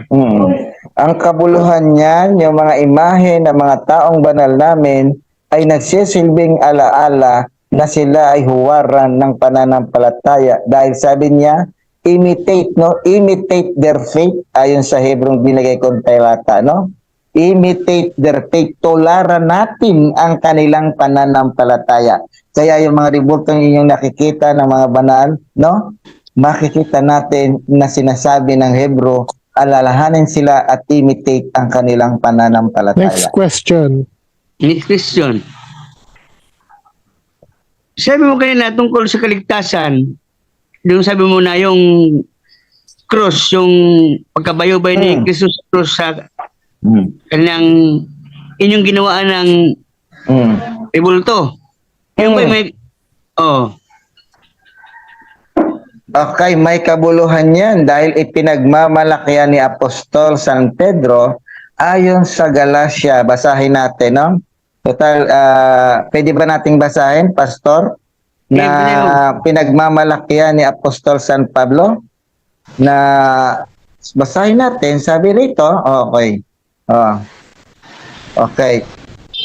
Ang kabuluhan niyan, yung mga imahe ng mga taong banal namin ay nagsisilbing alaala na sila ay huwaran ng pananampalataya. Dahil sabi niya, imitate their faith, ayon sa Hebrong binigay kong talata, no? Imitate their faith, tularan natin ang kanilang pananampalataya. Kaya yung mga rebultong inyong nakikita ng mga banal, no? Makikita natin na sinasabi ng Hebro, alalahanin sila at imitate ang kanilang pananampalataya. Next question. Next question. Sabi mo kanina tungkol sa kaligtasan, yung sabi mo na yung cross, yung pagkabayobay ni Mm. Kristo sa cross sa Mm. kanyang inyong ginawaan ng Mm. rebulto. Yung ba Mm. may oh, Okay, may kabuluhan yan dahil ipinagmamalaki yan ni Apostol San Pedro ayon sa Galacia. Basahin natin, no? Total, pwede ba nating basahin, Pastor? Na pinagmamalaki yan ni Apostol San Pablo? Na basahin natin, sabi rito, okay. Oh, okay.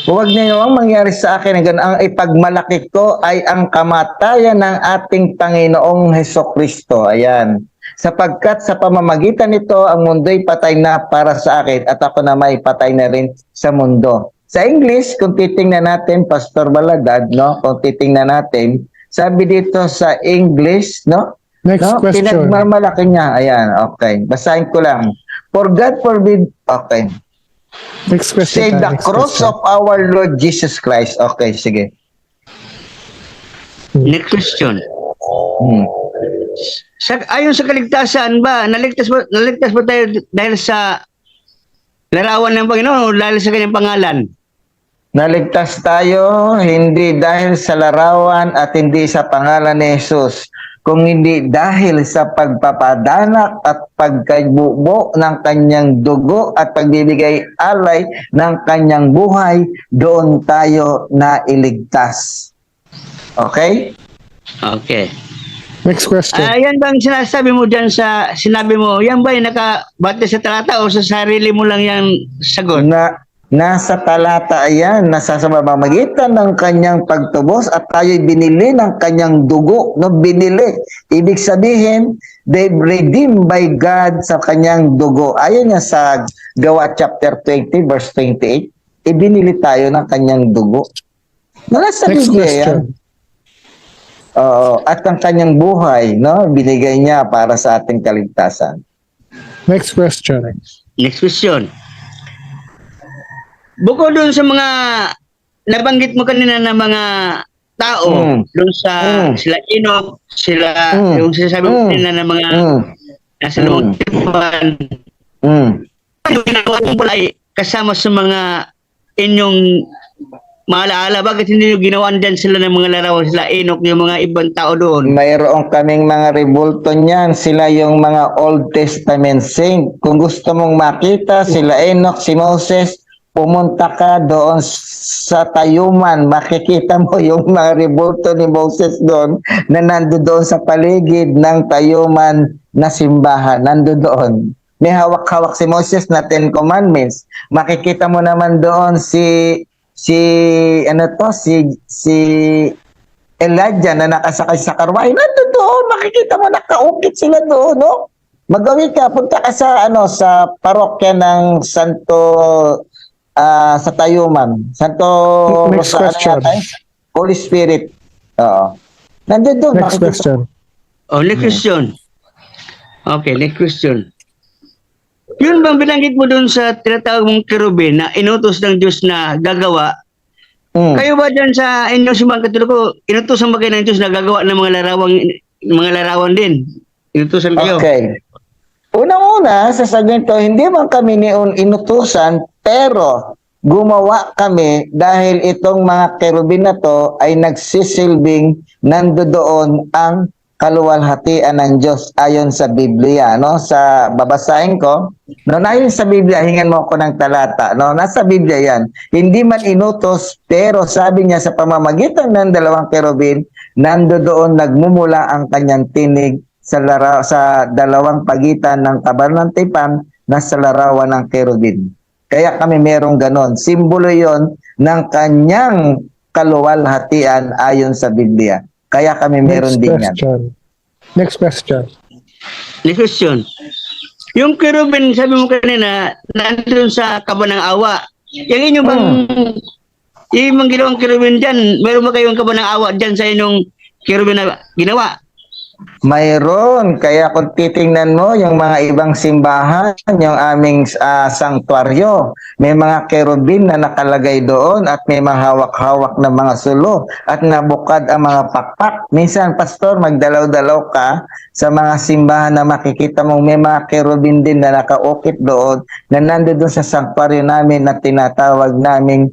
Huwag niyong mangyari sa akin ng ganun. Ang ipagmalaki ko ay ang kamatayan ng ating Panginoong Hesukristo. Ayan. Sapagkat sa pamamagitan nito, ang mundo'y patay na para sa akin at ako na may patay na rin sa mundo. Sa English, kung titingnan natin, Pastor Baladad, no? Kung titingnan natin, sabi dito sa English, no? Next No? question. Pinagmamalaki niya. Ayan, okay. Basahin ko lang. For God forbid, okay. Next question. Say the Next cross question. of our Lord Jesus Christ. Okay, sige. next question. Hmm. Ayon sa kaligtasan ba, naligtas ba tayo dahil sa larawan ng Panginoon o dahil sa kanyang pangalan? Naligtas tayo hindi dahil sa larawan at hindi sa pangalan ni Jesus, kung hindi dahil sa pagpapadanak at pagkabubo ng kanyang dugo at pagbibigay alay ng kanyang buhay, doon tayo nailigtas. Okay? Okay. Next question. Yan bang sinasabi mo dyan sa, sinabi mo, yan ba yung nakabate sa talata o sa sarili mo lang yung sagot? Nasa talata yan, nasa sa pamamagitan ng kanyang pagtubos at tayo'y binili ng kanyang dugo. No, binili. Ibig sabihin, they redeemed by God sa kanyang dugo. Ayon niya sa Gawa chapter 20 verse 28, ibinili tayo ng kanyang dugo. No, nasa Next Biblia yan. question. Oo, at ang kanyang buhay, no, binigay niya para sa ating kaligtasan. Next question. Next question. Bukod doon sa mga nabanggit mo kanina na mga tao, doon sa sila Enoch, sila, yung sinasabi mo kanina na mga nasa lumang tipan, yung ginagawa mo pala ay kasama sa mga inyong maalaala, bakit hindi nyo ginawan dyan sila ng mga larawan, sila Enoch, yung mga ibang tao doon? Mayroong kaming mga rebulto niyan. Sila yung mga Old Testament saint. Kung gusto mong makita sila Enoch, si Moses, pumunta ka doon sa Tayuman. Makikita mo yung mga rebulto ni Moses doon na nando doon sa paligid ng Tayuman na simbahan. Nando doon. May hawak-hawak si Moses na 10 Commandments. Makikita mo naman doon si Elijah na nakasakay sa karwahe. Nando doon. Makikita mo nakaukit sila doon, no? Magawin ka, punta ka sa sa parokya ng sa Tayuman. Santo Next Rosa, question. Holy Spirit. Oo. Nandun doon. Next question. Oh, next question. Okay, next question. Yun bang binanggit mo doon sa tinatawag mong kerubin na inutos ng Diyos na gagawa? Kayo ba dyan sa inyong simbang katulad ko, inutosan ba kayo ng Diyos na gagawa ng mga larawan din? Inutosan kayo? Okay. Unang-una, sasabihin ko, hindi man kami inutusan, pero gumawa kami dahil itong mga kerubin na to ay nagsisilbing nandoon ang kaluwalhatian ng Diyos ayon sa Biblia, no? Sa babasahin ko, no, ayon sa Biblia, hingan mo ako ng talata, no? Nasa Biblia yan. Hindi man inutos, pero sabi niya sa pamamagitan ng dalawang kerubin, nandoon nagmumula ang kanyang tinig sa dalawang pagitan ng kaban ng tipan na sa larawan ng kerubin. Kaya kami merong ganon. Simbolo yon ng kanyang kaluwalhatian ayon sa Biblia. Kaya kami meron din yan. Next question. Next question. Yung kerubin, sabi mo kanina, nandun sa kaban ng awa. Yung inyo bang, yung mga ginawang kerubin dyan, meron ba kayong kaban ng awa dyan sa inyong kerubin na ginawa? Mayroon. Kaya kung titingnan mo yung mga ibang simbahan, yung aming sanktuaryo, may mga kerubin na nakalagay doon at may mga hawak-hawak na mga sulo at nabukad ang mga pakpak. Minsan, pastor, magdalaw-dalaw ka sa mga simbahan na makikita mong may mga kerubin din na nakaukit doon na nandoon sa sanktuaryo namin na tinatawag naming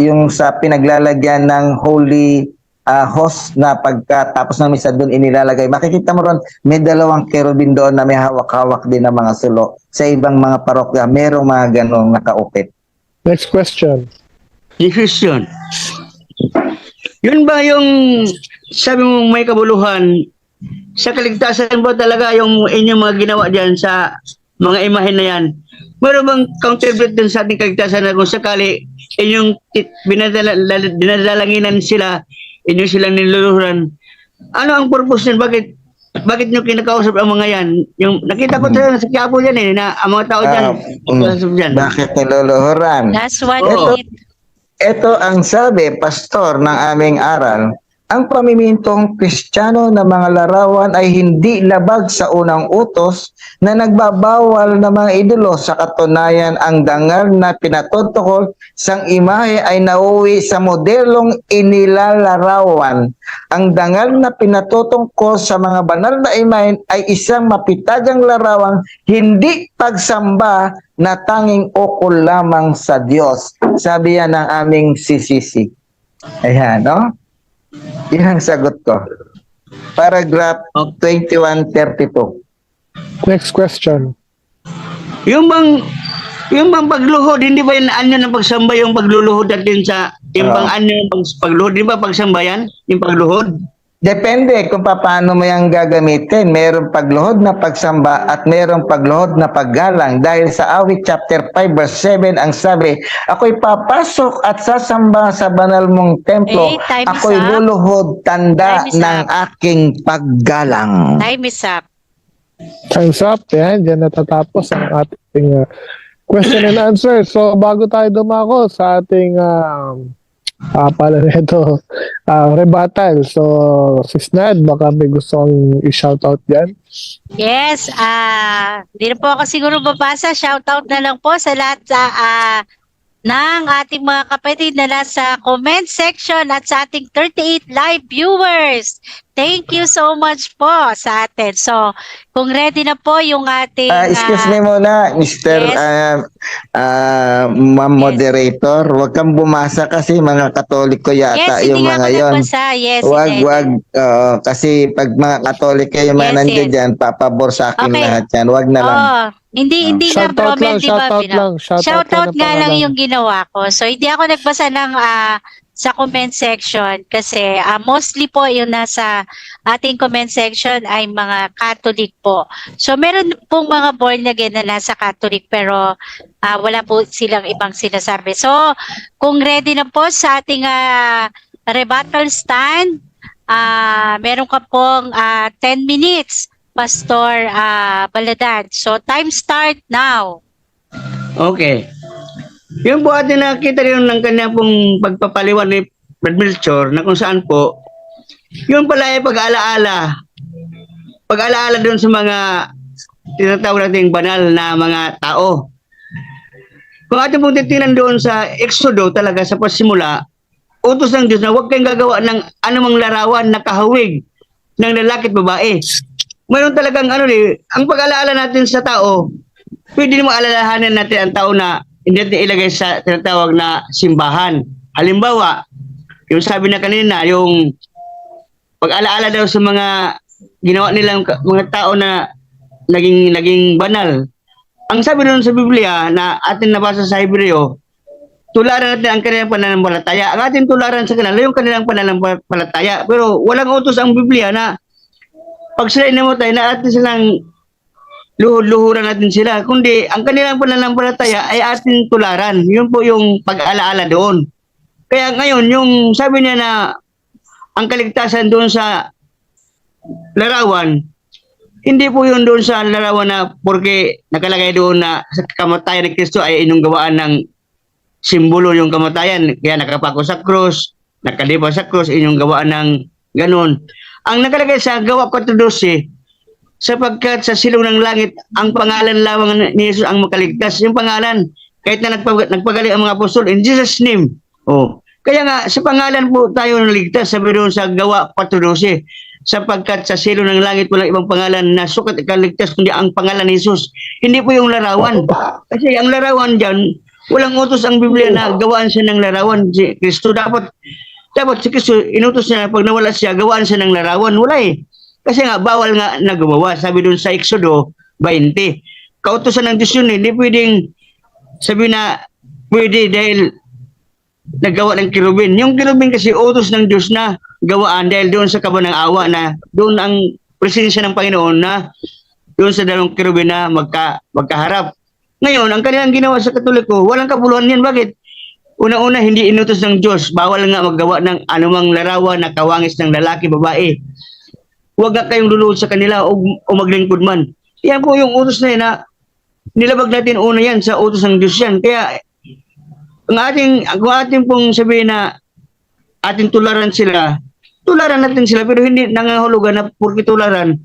yung sa pinaglalagyan ng holy host na pagkatapos ng misa doon inilalagay. Makikita mo ron, may dalawang kerubin doon na may hawak-hawak din ng mga sulo. Sa ibang mga parokya, merong mga ganong nakaupit. Next question. Yung Christian. Yun ba yung sabi mo may kabuluhan sa kaligtasan ba talaga yung inyong mga ginawa diyan sa mga imahen na yan? Meron bang counterfeit din sa ating kaligtasan na kung sakali inyong dinadalanginan sila, inyo silang niluluhuran? Ano ang purpose niyan? Bakit nyo kinakausap ang mga yan? Yung nakita ko talaga sa Quiapo yan na ang mga tao dyan. Bakit niluluhuran? That's what Oo. Ito ang sabi, pastor, ng aming aral. Ang pamimintong Kristiyano ng mga larawan ay hindi labag sa unang utos na nagbabawal ng mga idolo. Sa katunayan, ang dangal na pinatutokol sang imahe ay nauwi sa modelong inilalarawan. Ang dangal na pinatutungkol sa mga banal na imahe ay isang mapitagang larawang hindi pagsamba na tanging ukol lamang sa Diyos. Sabi yan ng aming CCC. Ayan, no? Yan ang sagot ko. Paragraph 2132. Next question. Yung bang pagluhod, hindi ba yan anyo ng pagsamba yung pagluluhod natin sa yung bang anyo ng pagluhod, di ba pagsamba yan? Yung pagluhod? Depende kung paano mo yung gagamitin. Merong pagluhod na pagsamba at merong pagluhod na paggalang. Dahil sa Awit chapter 5 verse 7 ang sabi, ako'y papasok at sasamba sa banal mong templo. Time is Ako'y up. luluhod tanda Time is ng up. aking paggalang. Time is up. Time's up. Yan, dyan natatapos ang ating question and answer. So, bago tayo dumako sa ating rebuttal. So, Sis Nad, baka may gusto kong i-shoutout dyan. Yes, hindi na po ako siguro babasa. Shoutout na lang po sa lahat ng ating mga kapatid na nasa comment section at sa ating 38 live viewers. Thank you so much po sa atin. So, kung ready na po yung ating... Excuse me muna, Mr. Yes. Ma'am Moderator. Huwag kang bumasa kasi mga Katoliko yata yes, yung hindi nga mga ako yon. nagbasa. Yes, Wag, hindi. wag. Kasi pag mga Katoliko yung mga Yes, nandiyan yes. dyan, papabor sa akin Okay. lahat yan. Wag na lang. Oh, hindi nga Shoutout lang, Bromel, di ba? shoutout lang. Shoutout ng nga lang pangalan. yung ginawa ko. So, hindi ako nagbasa ng sa comment section kasi mostly po yung nasa ating comment section ay mga Catholic po. So, meron pong mga born again na nasa Catholic pero wala po silang ibang sinasabi. So, kung ready na po sa ating rebuttal stand, meron ka pong 10 minutes, Pastor Baladad. So, time start now. Okay. Yung po atin nakita rin ng kanya pong pagpapaliwan ni Brad Melchor na kung saan po, yun pala ay pag-alaala doon sa mga tinatawag natin banal na mga tao. Kung atin pong titingnan doon sa Exodo talaga sa pasimula, utos ng Diyos na huwag kayong gagawa ng anumang larawan na kahawig ng lalaki at babae. Mayroon talagang ang pag-alaala natin sa tao, pwede naman alalahanan natin ang tao na hindi natin ilagay sa tinatawag na simbahan. Halimbawa, yung sabi na kanina, yung pag-alaala daw sa mga ginawa nilang mga tao na naging banal. Ang sabi doon sa Biblia na atin nabasa sa Hebreo, tularan natin ang kanilang pananampalataya. Ang ating tularan sa kanila, yung kanilang pananampalataya. Pero walang utos ang Biblia na pag sila inamatay na atin silang luhod-luhuran natin sila. Kundi ang kanilang pananampalataya ay ating tularan. Yun po yung pag-alaala doon. Kaya ngayon, yung sabi niya na ang kaligtasan doon sa larawan, hindi po yun doon sa larawan na porque nakalagay doon na sa kamatayan ni Kristo ay inyong gawaan ng simbolo yung kamatayan. Kaya nakapako sa krus, nakalipa sa krus, inyong gawaan ng ganun. Ang nakalagay sa Gawa 4:12, sapagkat sa silong ng langit, ang pangalan lamang ni Jesus ang makaligtas. Yung pangalan, kahit na nagpagaling ang mga apostol, in Jesus' name. Oh. Kaya nga, sa pangalan po tayo naligtas, sabi doon sa Gawa 4:12, sapagkat sa silong ng langit walang ibang pangalan na sukat ikaligtas kundi ang pangalan ni Jesus. Hindi po yung larawan. Kasi ang larawan dyan, walang utos ang Biblia na gawaan siya ng larawan. Si Kristo dapat si Kristo, inutos niya pag nawala siya, gawaan siya ng larawan. Wala eh. Kasi nga, bawal nga na gumawa. Sabi doon sa Exodo 20. Kautosan ng Diyos yun eh. Hindi pwedeng sabi na pwede dahil naggawa ng kirubin. Yung kirubin kasi utos ng Diyos na gawaan dahil doon sa kaba ng awa na doon ang presensya ng Panginoon na doon sa dalawang kirubin na magkaharap. Ngayon, ang kanilang ginawa sa Katoliko, walang kabuluhan yan. Bakit? Una-una, hindi inutos ng Diyos. Bawal nga maggawa ng anumang larawan na kawangis ng lalaki, babae. Huwag nga kayong luluhod sa kanila o maglingkod man. Yan po yung utos na yan na nilabag natin una yan sa utos ng Diyos yan. Kaya, kung ating pong sabihin na ating tularan natin sila, pero hindi nangahulugan na porque tularan,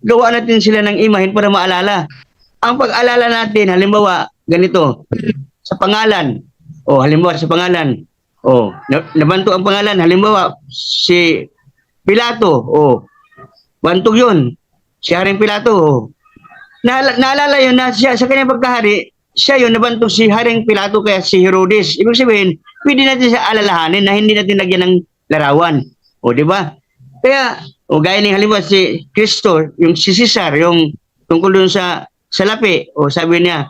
gawa natin sila ng imahin para maalala. Ang pag-alala natin, halimbawa, ganito, sa pangalan, halimbawa sa pangalan, nabanto ang pangalan, halimbawa, si Pilato, bantog yun, si Haring Pilato, naalala yun na siya, sa kanyang pagkahari, siya yun, nabantog si Haring Pilato kaya si Herodes. Ibig sabihin, pwede natin siya alalahanin na hindi natin lagyan ng larawan. Di ba? Kaya, gaya ng halimbawa si Kristo, yung si Cesar, yung tungkol doon sa lapi, sabi niya,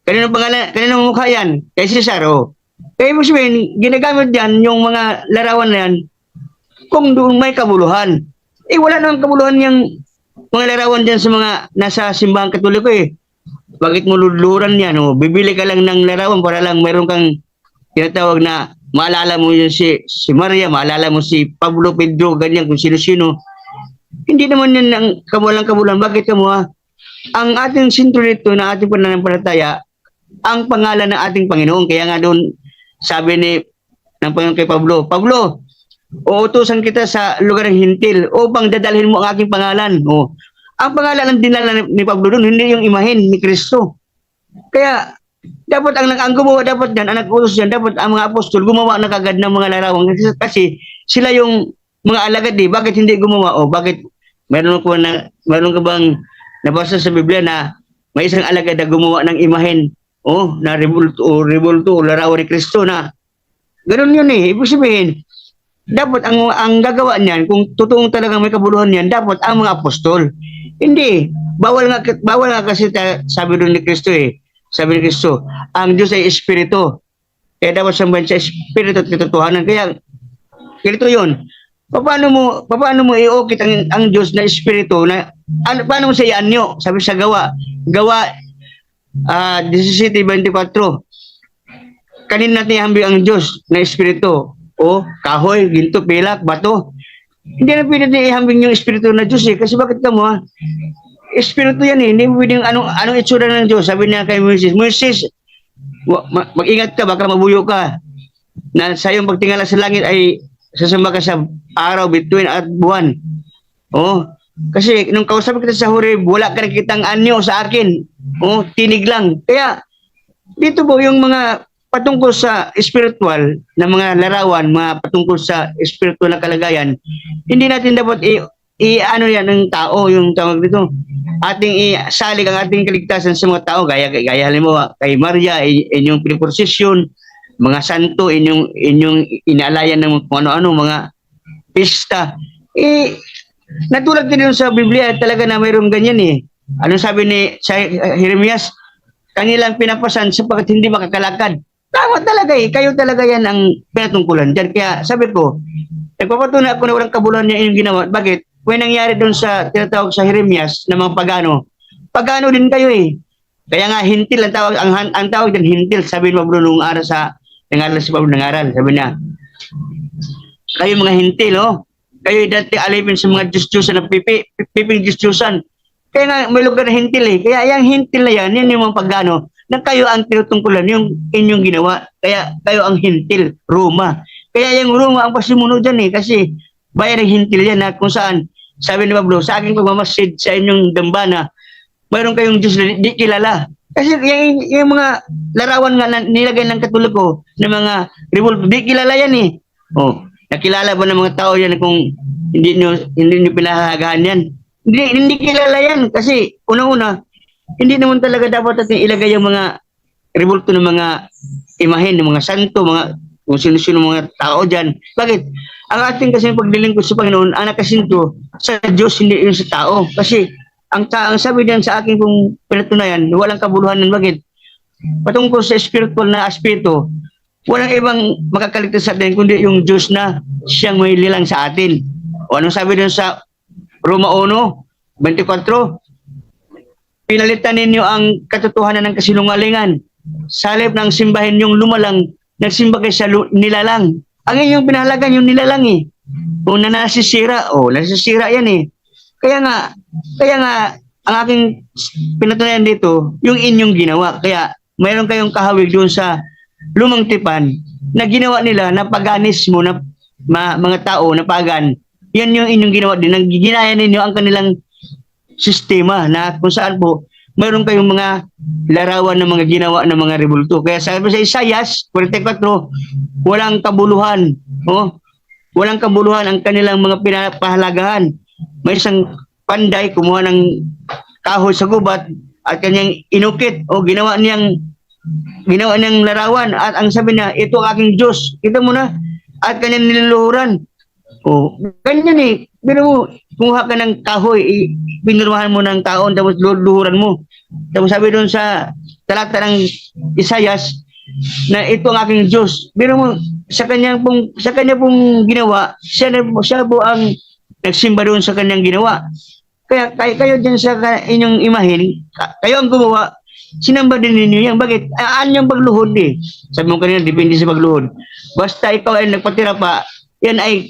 kaninong mukha yan? Kay Cesar, Kaya ibig sabihin, ginagamit yan yung mga larawan na yan kung doon may kabuluhan. Wala namang kabuluhan yung mga larawan dyan sa mga nasa simbahan Katoliko eh. Bakit mo luluran yan? Bibili ka lang ng larawan para lang meron kang tinatawag na maalala mo yun si Maria, maalala mo si Pablo, Pedro, ganyan, kung sino-sino. Hindi naman yan ang kabulang-kabulan. Bakit ka mo Ang ating sentro nito na ating pananampalataya, ang pangalan ng ating Panginoon. Kaya nga doon, sabi ng Panginoon kay Pablo, Pablo, uutusan kita sa lugar ng hintil upang dadalhin mo ang aking pangalan. Ang pangalan ng dinala ni Pablo doon, hindi yung imahin ni Kristo. Kaya, dapat ang gumawa dapat yan, ang nag-utos yan, dapat ang mga apostol gumawa na kagad ng mga larawan. Kasi sila yung mga alagad Bakit hindi gumawa? Bakit meron ka bang nabasa sa Biblia na may isang alagad na gumawa ng imahin na rebulto o larawan ni Kristo na ganoon yun eh. Ibig sabihin, dapat ang gagawa niyan, kung totoong talagang may kabuluhan niyan, dapat ang mga apostol. Hindi. Bawal nga kasi sabi doon ni Kristo eh. Sabi ni Kristo, ang Diyos ay Espiritu. Kaya dapat sambahin sa Espiritu at katotohanan. Kaya, ganito yun. Paano mo iukit ang Diyos na Espiritu na, paano mo siya ianyo? Sabi sa Gawa 17:24. Kanina natin ihambing ang Diyos na Espiritu. Kahoy, ginto, pilak, bato. Hindi na pwede natin ihambing yung Espiritu na Diyos eh. Kasi bakit ka mo Espiritu yan eh. Hindi mo pwedeng anong itsura ng Diyos. Sabi niya kay Moises, mag-ingat ka, baka mabuyo ka. Na sa iyong pagtingala sa langit ay sasamba ka sa araw, bituin at buwan. Kasi nung kausap kita sa Horeb, wala ka nakitang anyo sa akin. Tinig lang. Kaya, dito po yung mga patungkol sa spiritual na mga larawan, mga patungkol sa spiritual na kalagayan, hindi natin dapat ano yan ng tao, yung tawag dito. Ating isalig ang ating kaligtasan sa mga tao, gaya halimbawa kay Maria, inyong piniprosesyon, mga santo, inyong inaalayan ng kung ano-ano, mga pista. Natulad din sa Biblia, talaga na mayroong ganyan eh. Anong sabi ni Jeremias? Kanilang pinapasan sapagkat hindi makakalakad. Tama talaga eh. Kayo talaga yan ang pinatungkulan dyan. Kaya sabi ko, nagpapatunay ako na walang kabuluhan niya inyong ginawa. Bakit? Kung nangyari doon sa tinatawag sa Jeremias na mga pagano din kayo eh. Kaya nga hintil ang tawag, ang tawag din hintil. Sabi ni Pablo nung araw nangaral si Pablo nangaral. Sabi niya, kayo mga hintil kayo dati alipin sa mga Diyos-Diyosan na piping Diyos-Diyosan. Kaya nga may lugar na hintil eh. Kaya yung hintil na yan yung mga pagano na kayo ang tinutungkulan yung inyong ginawa. Kaya kayo ang hintil, Roma. Kaya yung Roma ang pasimuno dyan eh. Kasi bayan ng hintil yan na kung saan sabi ni Pablo, sa aking pagmamasid sa inyong dambana, mayroon kayong Diyos na di kilala. Kasi yung mga larawan nga na nilagay ng Katoliko ko, ng mga revolt, di kilala yan eh. Oh, nakilala ba ng mga tao yan kung hindi nyo pinahagahan yan? Hindi kilala yan kasi una-una, hindi naman talaga dapat natin ilagay yung mga revolto ng mga imahen, ng mga santo, mga kung sino-sino mga tao dyan. Bakit? Ang ating kasi paglilingkod sa Panginoon, ang nakasinto sa Diyos, hindi yun sa tao. Kasi ang sabi diyan sa aking pong pinatunayan, walang kabuluhan ng bakit? Patungkol sa spiritual na aspirito, walang ibang makakaligtas sa atin kundi yung Diyos na siyang may lilang sa atin. O anong sabi doon sa Roma 1:24? Pinalitan ninyo ang katotohanan ng kasinungalingan. Sa halip ng simbahin yung lumalang, nagsimba kayo sa nilalang. Ang inyong pinahalagan yung nilalang eh. Kung nasisira yan eh. Kaya nga, ang aking pinatunayan dito, yung inyong ginawa. Kaya, mayroon kayong kahawig doon sa lumang tipan na ginawa nila na paganismo na mga tao na pagan. Yan yung inyong ginawa din. Ginaya ninyo ang kanilang sistema na kung saan po, mayroon kayong mga larawan ng mga ginawa ng mga rebulto. Kaya sabi sa Isaias 44, walang kabuluhan. Oh, walang kabuluhan ang kanilang mga pinapahalagahan. May isang panday, kumuha ng kahoy sa gubat at kanyang inukit o ginawa niyang larawan at ang sabi niya, ito ang aking Diyos. Kita mo na at kanyang niluluhuran. O, ganyan eh. Pero mo, kumuha ka ng kahoy, pinirmahan mo ng taon tapos luhuran mo. Tapos sabi doon sa talata ng Isaias na ito ang aking Diyos. Pero mo, sa kanya pong ginawa, siya po ang nagsimba doon sa kanyang ginawa. Kaya kayo dyan sa inyong imahin, kayo ang gumawa, sinamba din ninyo yan. Bakit? Yung pagluhod eh. Sabi mo kanina, depende sa pagluhod. Basta ikaw ay nagpatira pa, yan ay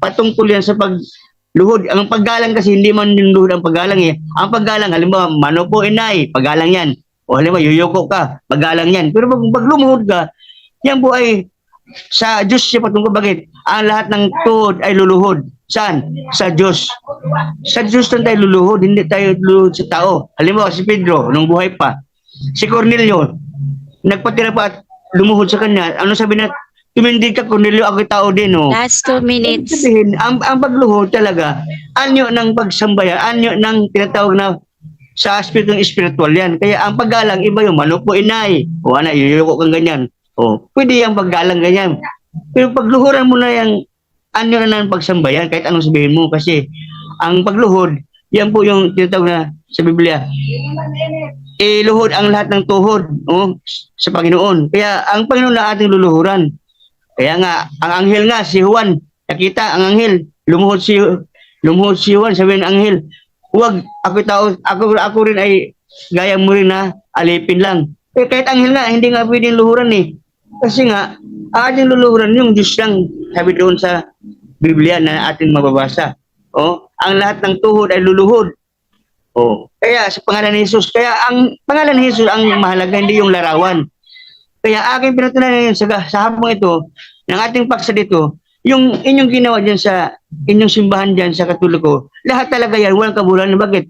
patungkol yan sa pagluhod. Ang paggalang kasi hindi man yung luhod ang paggalang eh. Ang paggalang, halimbawa, mano po inay, paggalang yan. O halimbawa, yuyoko ka, paggalang yan. Pero pag lumuhod ka, yan po ay sa Diyos siya patungkol. Bakit? Ang lahat ng tuhod ay luluhod. Saan? Sa Diyos. Sa Diyos lang tayo luluhod, hindi tayo luluhod sa tao. Halimbawa, si Pedro, nung buhay pa. Si Cornelio, nagpatira pa at lumuhod sa kanya. Ano sabi na, tumindig ka, Cornelio, ako tao din. Oh. Last 2 minutes. Sabihin, ang pagluhod talaga, anyo ng pagsambayan, anyo ng tinatawag na sa aspetong spiritual yan. Kaya ang paggalang, iba yung manupo inay. O anak, yuyuko kang ganyan. O, pwede yung paggalang ganyan. Pero pagluhuran mo na yung anyo na ng pagsambayan, kahit anong sabihin mo. Kasi ang pagluhod, yan po yung tinatawag na sa Biblia. Iluhod ang lahat ng tuhod sa Panginoon. Kaya ang Panginoon na ating luluhuran. Kaya nga, ang anghel nga, si Juan, nakita ang anghel, lumuhod si Juan, sabi ng anghel, huwag, ako rin ay gaya mo rin na alipin lang. Kahit anghel nga, hindi nga pwedeng luhuran eh. Kasi nga, ang ating luluhuran yung Diyos lang, sabi doon sa Biblia na ating mababasa. Ang lahat ng tuhod ay luluhod. Kaya sa pangalan ni Jesus, kaya ang pangalan ni Jesus ang mahalaga, hindi yung larawan. Kaya aking pinatunayan sa hapong ito, ng ating paksa dito, yung inyong ginawa dyan sa inyong simbahan dyan sa Katoliko, lahat talaga yan, walang kabuluhan. Bakit?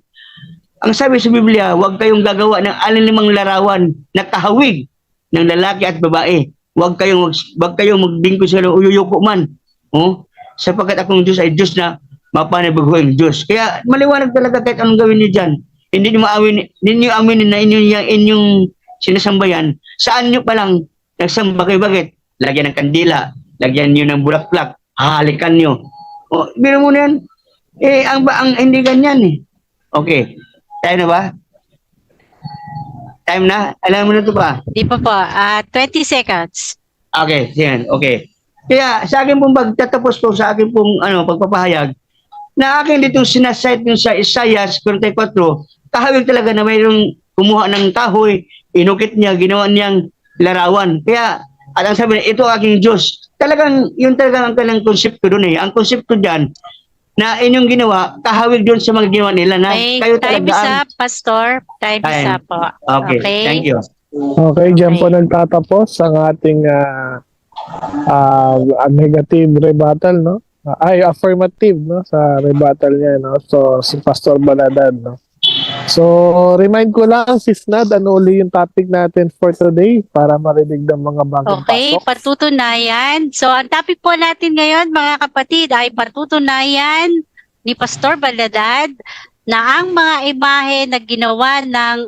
Ang sabi sa Biblia, huwag kayong gagawa ng alinimang larawan na kahawig ng lalaki at babae. Huwag kayong magbingko sa uyuyuko man. Sapagkat akong Diyos ay Diyos na mapanibaghoing Diyos. Kaya maliwanag talaga kahit anong gawin niyo dyan. Hindi niyo aminin na inyong sinasambayan. Saan nyo palang nagsamba kayo? Bakit? Lagyan ng kandila, lagyan nyo ng bulaklak, hahalikan nyo. Biro mo na yan. Ang hindi ganyan eh. Okay. Tayo na ba? Time na? Alam mo na ito pa? Di pa po. 20 seconds. Okay. Yan. Okay. Kaya sa akin pong pagtatapos po sa akin pong pagpapahayag, na akin ditong sinasite yung sa Isaias 44, kahawig talaga na mayroong kumuha ng kahoy, inukit niya, ginawa niyang larawan. Kaya, at ang sabi niya, ito aking Diyos. Yun talagang ang kanilang konsepto doon eh. Ang konsepto dyan, na inyong ginawa, kahawig doon sa mga ginawa nila na kayo Time talaga is up, Pastor. Time is up po. Okay. Thank you. Okay, dyan po nagtatapos ang ating negative rebuttal, no? ay affirmative, no, sa rebuttal niya, no. So si Pastor Baladad, no. So remind ko lang, Sis Nad, ano uli yung topic natin for today para marinig ng mga bagong Okay, pasok. patutunayan. So, ang topic po natin ngayon, mga kapatid, ay patutunayan ni Pastor Baladad na ang mga imahe na ginawa ng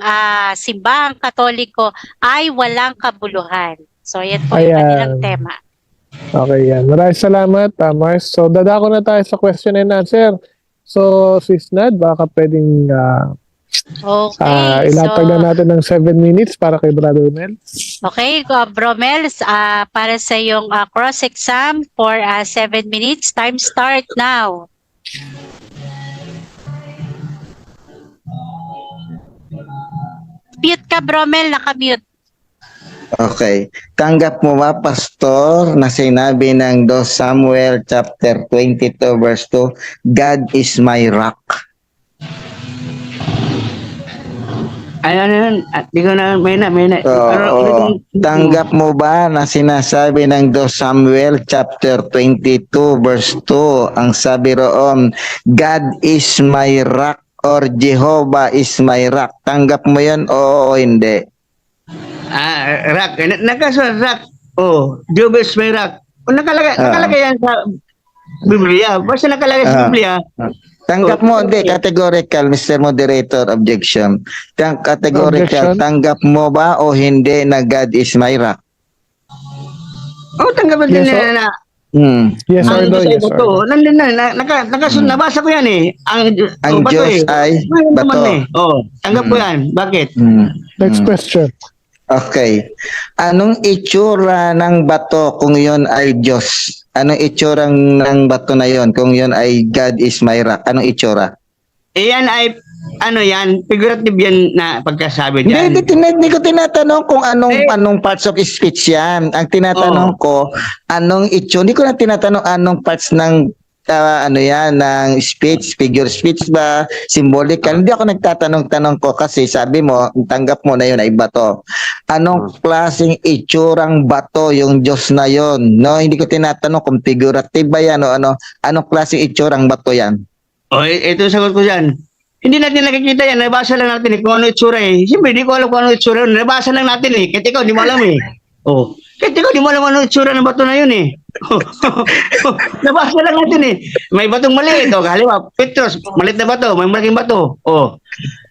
simbahang Katoliko ay walang kabuluhan. So, yan po yung Ayan. kanilang tema. Okay, yan. Maraming salamat, Mars. So dadako na tayo sa question and answer. So Sis Nad, baka pwedeng Okay, ilatag na so, natin ng 7 minutes para kay Brother Mel. okay, Bromels, para sa yung cross-exam for 7 minutes. Time start now. Mute ka, Bromel, naka-mute. Okay. Tanggap mo ba, Pastor, na sinabi ng 2 Samuel chapter 22 verse 2, God is my rock? Ano, di ko na, may na. Oo. Tanggap mo ba na sinasabi ng 2 Samuel chapter 22 verse 2, ang sabi roon, God is my rock or Jehovah is my rock? Tanggap mo yan o hindi? Rock. Nakasunod, rock. Oh, Jobes may rock. Nakalagay yan sa Biblia. Basta nakalagay sa Biblia. Tanggap mo, hindi, categorical, Mr. Moderator, objection. Categorical, Objection. tanggap mo ba o hindi na God is my rock? Oh, tanggapan din Yes, nila na. Yes or Ang no? sa Yes iba or to, no? nandun na, nakasunod, nabasa ko yan eh. Ang bato Diyos eh. ay Mayroon naman bato. eh. Oh, tanggap ko yan. Bakit? Next question. Okay. Anong itsura ng bato kung yon ay Diyos? Anong itsura ng bato na yon kung yon ay God is my rock? Anong itsura? Yan ay, yan, figurative yan na pagkasabi Hindi, dyan. hindi ko tinatanong kung Eh. anong parts of speech yan. Ang tinatanong ko, anong itsura. Hindi ko na tinatanong anong parts ng ng speech, figure speech ba, symbolical. Hindi ako nagtatanong-tanong ko kasi sabi mo, tanggap mo na yun ay bato. Anong klaseng itsurang bato yung Diyos na yun? No, hindi ko tinatanong kung figurative ba yan o ano. Anong klaseng itsurang bato yan? Oh, ito yung sagot ko dyan. Hindi natin nakikita yan. Nabasa lang natin eh kung ano itsura eh. Siyempre, hindi ko alam kung ano itsura. Nabasa lang natin eh. Kahit ikaw, di mo alam eh. Oh. Kahit ikaw, di mo alam ano itsura ng bato na yun eh. Nabasa lang natin eh. May batong maliit. Oh, halimbawa, Petros, maliit na bato. May malaking bato. Oh.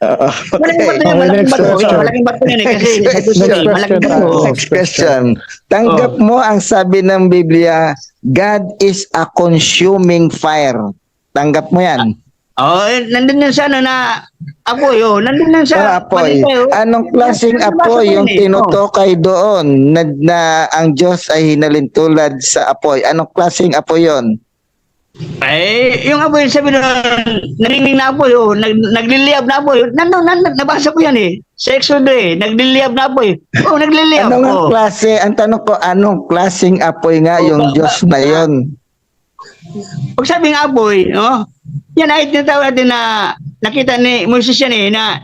Malaking bato yan, Okay, malaking next bato. question. Malaking bato yan eh. Kasi, Next question. malaking bato. Oh. Next question. Tanggap mo ang sabi ng Biblia, God is a consuming fire. Tanggap mo yan. Oh, nandun yan sa ano na apoy. Oh, nandun yan sa Apoy. paligay, oh. Anong klaseng Nabasa ko apoy yun yung eh. tinutokay doon na ang Diyos ay hinalintulad sa apoy? Anong klaseng apoy yon? Eh, yung apoy, sabi na, narinig na apoy, oh, nagliliyab na apoy. Nabasa ko yan eh. Sa Exodus eh, nagliliyab na apoy. Oh, nagliliyab. Anong Oh. klase? Ang tanong ko, anong klaseng apoy nga yung Diyos na yon? Pag sabing apoy, no? Yan ay tinatawag natin na nakita ni Moses yan eh, na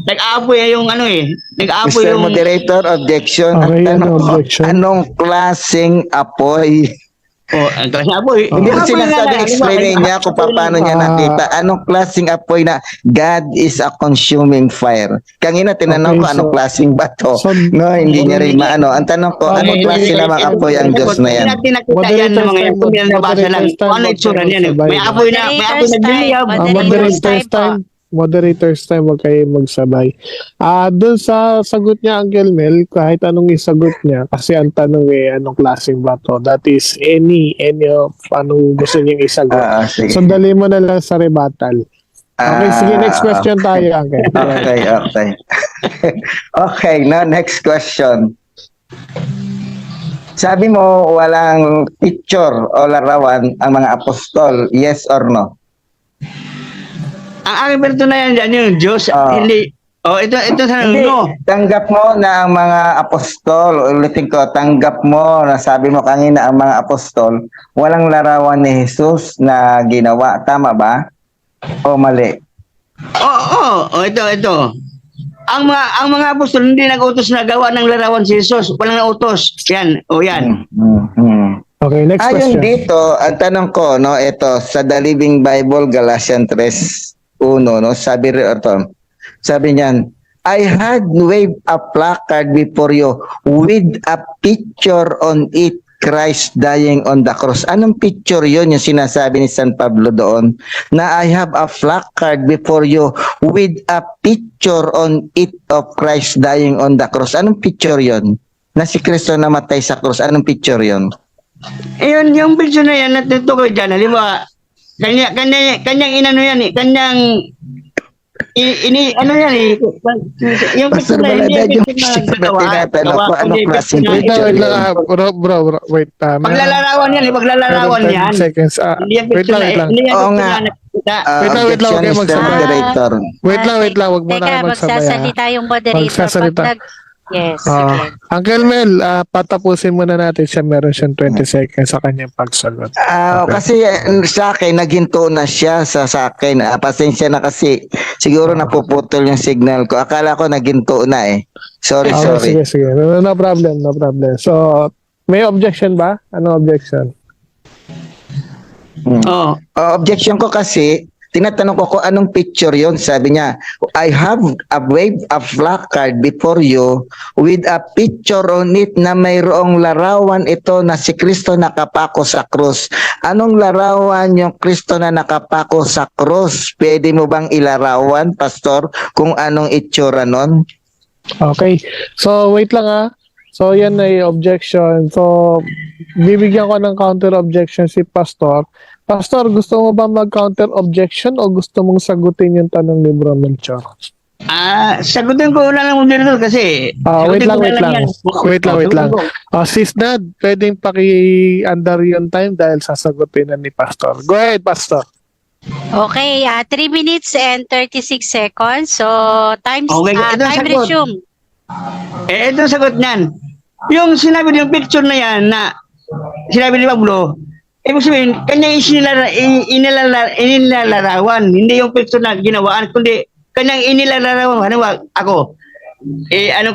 nag-aapoy yung ano eh. Nag-aapoy Mr. yung... Moderator, objection. Okay, Ang tanong ko, objection. anong klaseng apoy? Oh, ang klaseng apoy. Hindi ko Apoy na sinasabi, lang, explainin niya kung paano niya nakita. Anong klaseng apoy na God is a consuming fire? Kanina tinanong Okay, ko anong so- klaseng bato. so- No, hindi niya rin maano. Ang tanong ko, anong Okay, klase namang apoy ang Diyos na yan? Hindi natin nakita yan ng mga yan. Kung yan nabasa lang. Kung ano itsura niyan. May apoy na, may apoy na nagliliyab. Moderators time po. Moderators time, wag kayo magsabay. Doon sa sagot niya, Uncle Mel, kahit anong isagot niya, kasi ang tanong eh, anong klaseng bato? That is any of anong gusto niyang isagot. Sige. So, dali mo na lang sa rebuttal. Okay, sige, next question tayo, Uncle. Okay. Okay, now next question. Sabi mo, walang picture o larawan ang mga apostol, yes or no? Ang aking pertunayan dyan yung Diyos, hindi. Oh, ito sa Hindi, no. tanggap mo na ang mga apostol, ulitin ko, tanggap mo na sabi mo kanina ang mga apostol, walang larawan ni Jesus na ginawa. Tama ba? O mali? Ito. Ang mga apostol hindi nag-utos na gawa ng larawan si Jesus. Walang nautos. Yan. O yan. Okay, next Ayon question. dito, ang tanong ko, no, ito, sa The Living Bible, Galatians 3:1, no, sabi niyan, I had waved a placard before you with a picture on it, Christ dying on the cross. Anong picture yun, yung sinasabi ni San Pablo doon? Na I have a placard before you with a picture on it of Christ dying on the cross. Anong picture yun? Na si Kristo namatay sa cross. Anong picture yun? Ayun, yung picture na yan, natutukoy dyan, halimbawa, kanyang inano yan eh, ano yan eh, yung Pastor picture na yan, Baladad, hindi yung picture picture na na tinatanong ko, anong klaseng Wait lang, picture wait lang. yun? Bro, wait. Paglalarawan yan eh, paglalarawan Meron 10 yan. seconds. Hindi yan Wait picture lang, na, wait lang. hindi yan Oo picture nga. na nakikita. Wait lang, Objection, huwag kayong Mr. magsabay. Moderator. Wait lang, wag mo na kayo magsabay. Magsasalita yung moderator. Magsasalita. Yes, Ah, sige. Uncle Mel, patapusin muna natin siya. Meron siyang 20 seconds sa kanyang pagsagot. Kasi sa akin, naghinto na siya sa akin. Pasensya na kasi siguro napuputol yung signal ko. Akala ko naghinto na eh. Sorry. Sige. No problem. So, may objection ba? Ano objection? Oo. Objection ko kasi, tinatanong ko kung anong picture yon. Sabi niya, I have a wave a placard before you with a picture on it na mayroong larawan ito na si Kristo nakapako sa krus. Anong larawan yung Kristo na nakapako sa krus? Pwede mo bang ilarawan, Pastor, kung anong itsura nun? Okay. So, wait lang. So, yan ay objection. So, bibigyan ko ng counter objection si Pastor. Pastor, gusto mo ba mag-counter objection o gusto mong sagutin yung tanong ni Bro Melchor? Sagutin ko na lang moderator kasi. Wait sagutin ko lang. na yan. Wait lang. Sagutin ko. Sis Nad, pwedeng paki-under yung time dahil sasagutin na ni Pastor. Go ahead, Pastor. Okay, 3 minutes and 36 seconds. So, Okay, ito ang time sagot. resume. Ito ang sagot niyan. Yung sinabi yung picture na yan na sinabi ni Pablo, ibig sabihin, kanyang inilalarawan. Hindi yung picture na ginawaan, kundi kanyang inilalarawan. Ano ba? Ako.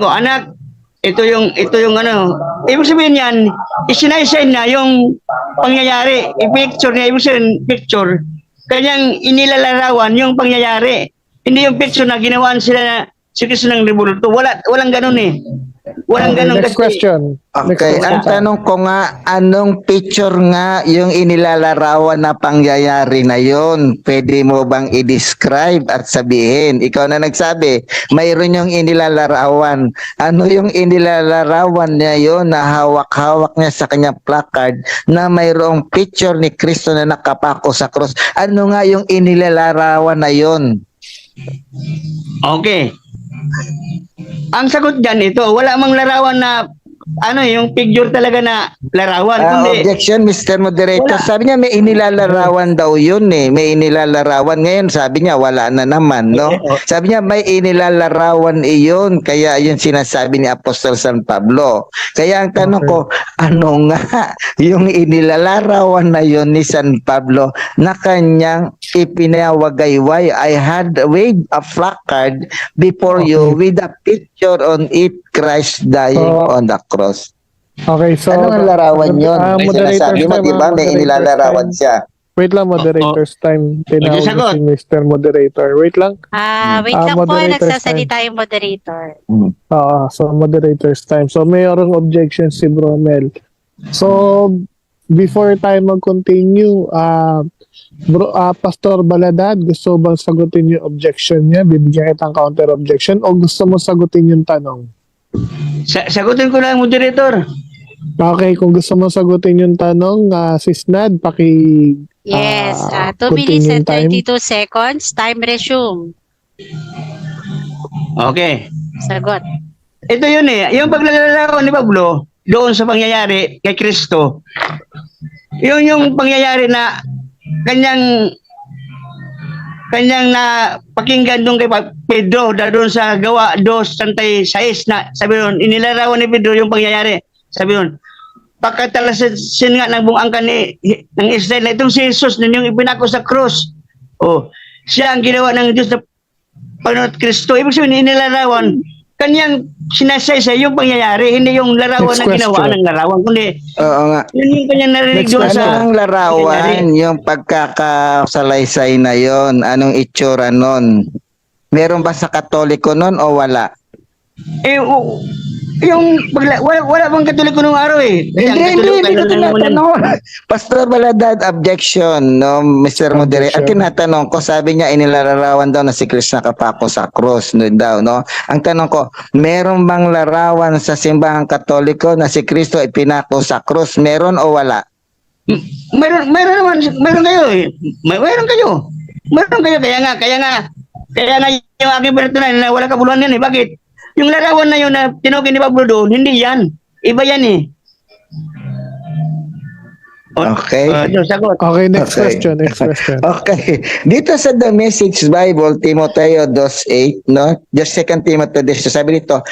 Anak, ito yung ano. Ibig sabihin yan, isinaysign na yung pangyayari. I-picture niya, ibig sabihin, picture. Kanyang inilalarawan yung pangyayari. Hindi yung picture na ginawaan sila na si Kristo ng rebulto. Walang ganun eh. Walang Okay, ganun next kasi. question. Okay, ang tanong ko nga, anong picture nga yung inilalarawan na pangyayari na yon? Pwede mo bang i-describe at sabihin? Ikaw na nagsabi, mayroon yung inilalarawan. Ano yung inilalarawan niya yon na hawak-hawak niya sa kanyang placard na mayroong picture ni Kristo na nakapako sa cross? Ano nga yung inilalarawan na yon? Okay. Ang sagot dyan ito, wala mang larawan na yung figure talaga na larawan. Kundi, Objection, Mr. Moderator. Wala. Sabi niya may inilalarawan daw yun eh. May inilalarawan. Ngayon sabi niya wala na naman, no? Sabi niya may inilalarawan iyon. Kaya yun sinasabi ni Apostol San Pablo. Kaya ang tanong ko, ano nga yung inilalarawan na yun ni San Pablo na kanyang ipinawagayway? I had waved a placard before you with a picture on it, Christ dying on the cross. Okay, so... Ano ang larawan yun? May sinasabi mo, di ba? May inilalarawan siya. Wait lang, moderator's time. Tinawag Sagot. si Mr. Moderator. Wait lang. Wait lang po, moderator's nagsasalita yung moderator. So moderator's time. So mayroong objection si Bromel. So before tayo mag-continue, Pastor Baladad, gusto bang sagutin yung objection niya? Bibigyan kitang counter objection o gusto mo sagutin yung tanong? sagutin ko lang moderator. Okay, kung gusto mo sagutin yung tanong, Sis Nad, Yes, 2 minutes and 32 seconds. Time resume. Okay. Sagot. Ito yun eh. Yung paglalarawan ni Pablo doon sa pangyayari kay Kristo. Yun yung pangyayari na kanyang na pakinggan doon kay Pedro doon sa Gawa 2:36 na sabi doon, inilarawan ni Pedro yung pangyayari. Sabi doon, pagkatalasin nga ng buong angkan ng Israel na itong si Jesus na yung ipinako sa krus. Siya ang ginawa ng Diyos na Panginoon Kristo. Ibig sabihin, inilarawan kanyang sinasaysay yung pangyayari, hindi yung larawan Next na ginawa question. ng larawan, kundi Oo nga. yun yung kanyang narinig Next doon question. sa... Anong larawan, yung pagkakasalaysay na yon? Anong itsura nun? Meron ba sa Katoliko nun o wala? Wala bang Katoliko nung araw eh. Kasi ang Hindi ko Katoliko, kailan naman yan. tinatanong. Pastor Baladad, objection, no, Mr. Moderator. Ang Objection. tinatanong ko, sabi niya, inilalarawan daw na si Kristo nakapako sa krus, no, daw, no? Ang tanong ko, meron bang larawan sa simbahang Katoliko na si Kristo ay pinako sa krus? Meron o wala? Meron naman, meron kayo eh. Meron kayo. Kaya nga yung aking pinatunan na wala kabuluhan yan eh. Bakit? Yung larawan na yun na tinukin ni Pablo doon, hindi yan. Iba yan eh. Okay. Yung sagot. Okay, next Okay. question. Next question. Okay. Dito sa The Message Bible, Timoteo 2:8, no? Just 2 Timothy 2, sabi dito,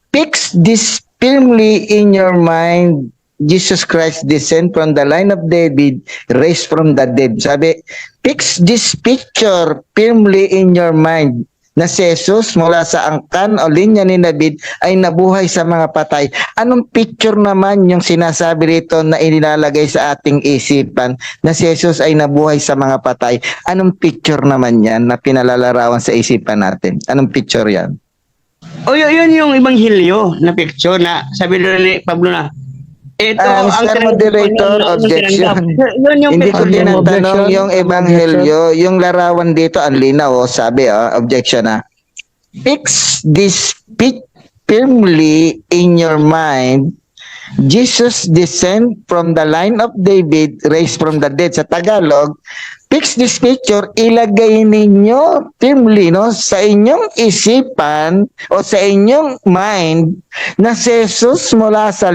fix this firmly in your mind, Jesus Christ descend from the line of David, raised from the dead. Sabi, fix this picture firmly in your mind na si Jesus mula sa angkan o linya ni David ay nabuhay sa mga patay. Anong picture naman yung sinasabi rito na inilalagay sa ating isipan na si Jesus ay nabuhay sa mga patay? Anong picture naman yan na pinalalarawan sa isipan natin? Anong picture yan? Yun yung Ebanghelyo na picture na sabi doon ni Pablo na ito Mr. Moderator, objection. Yun yung Hindi ko picture. tinatanong Objection. yung ebanghelyo, yung larawan dito, ang linaw, sabi, objection na. Fix this firmly in your mind, Jesus descend from the line of David, raised from the dead. Sa Tagalog, fix this picture, ilagay ninyo firmly, no, sa inyong isipan o sa inyong mind na si Jesus mula sa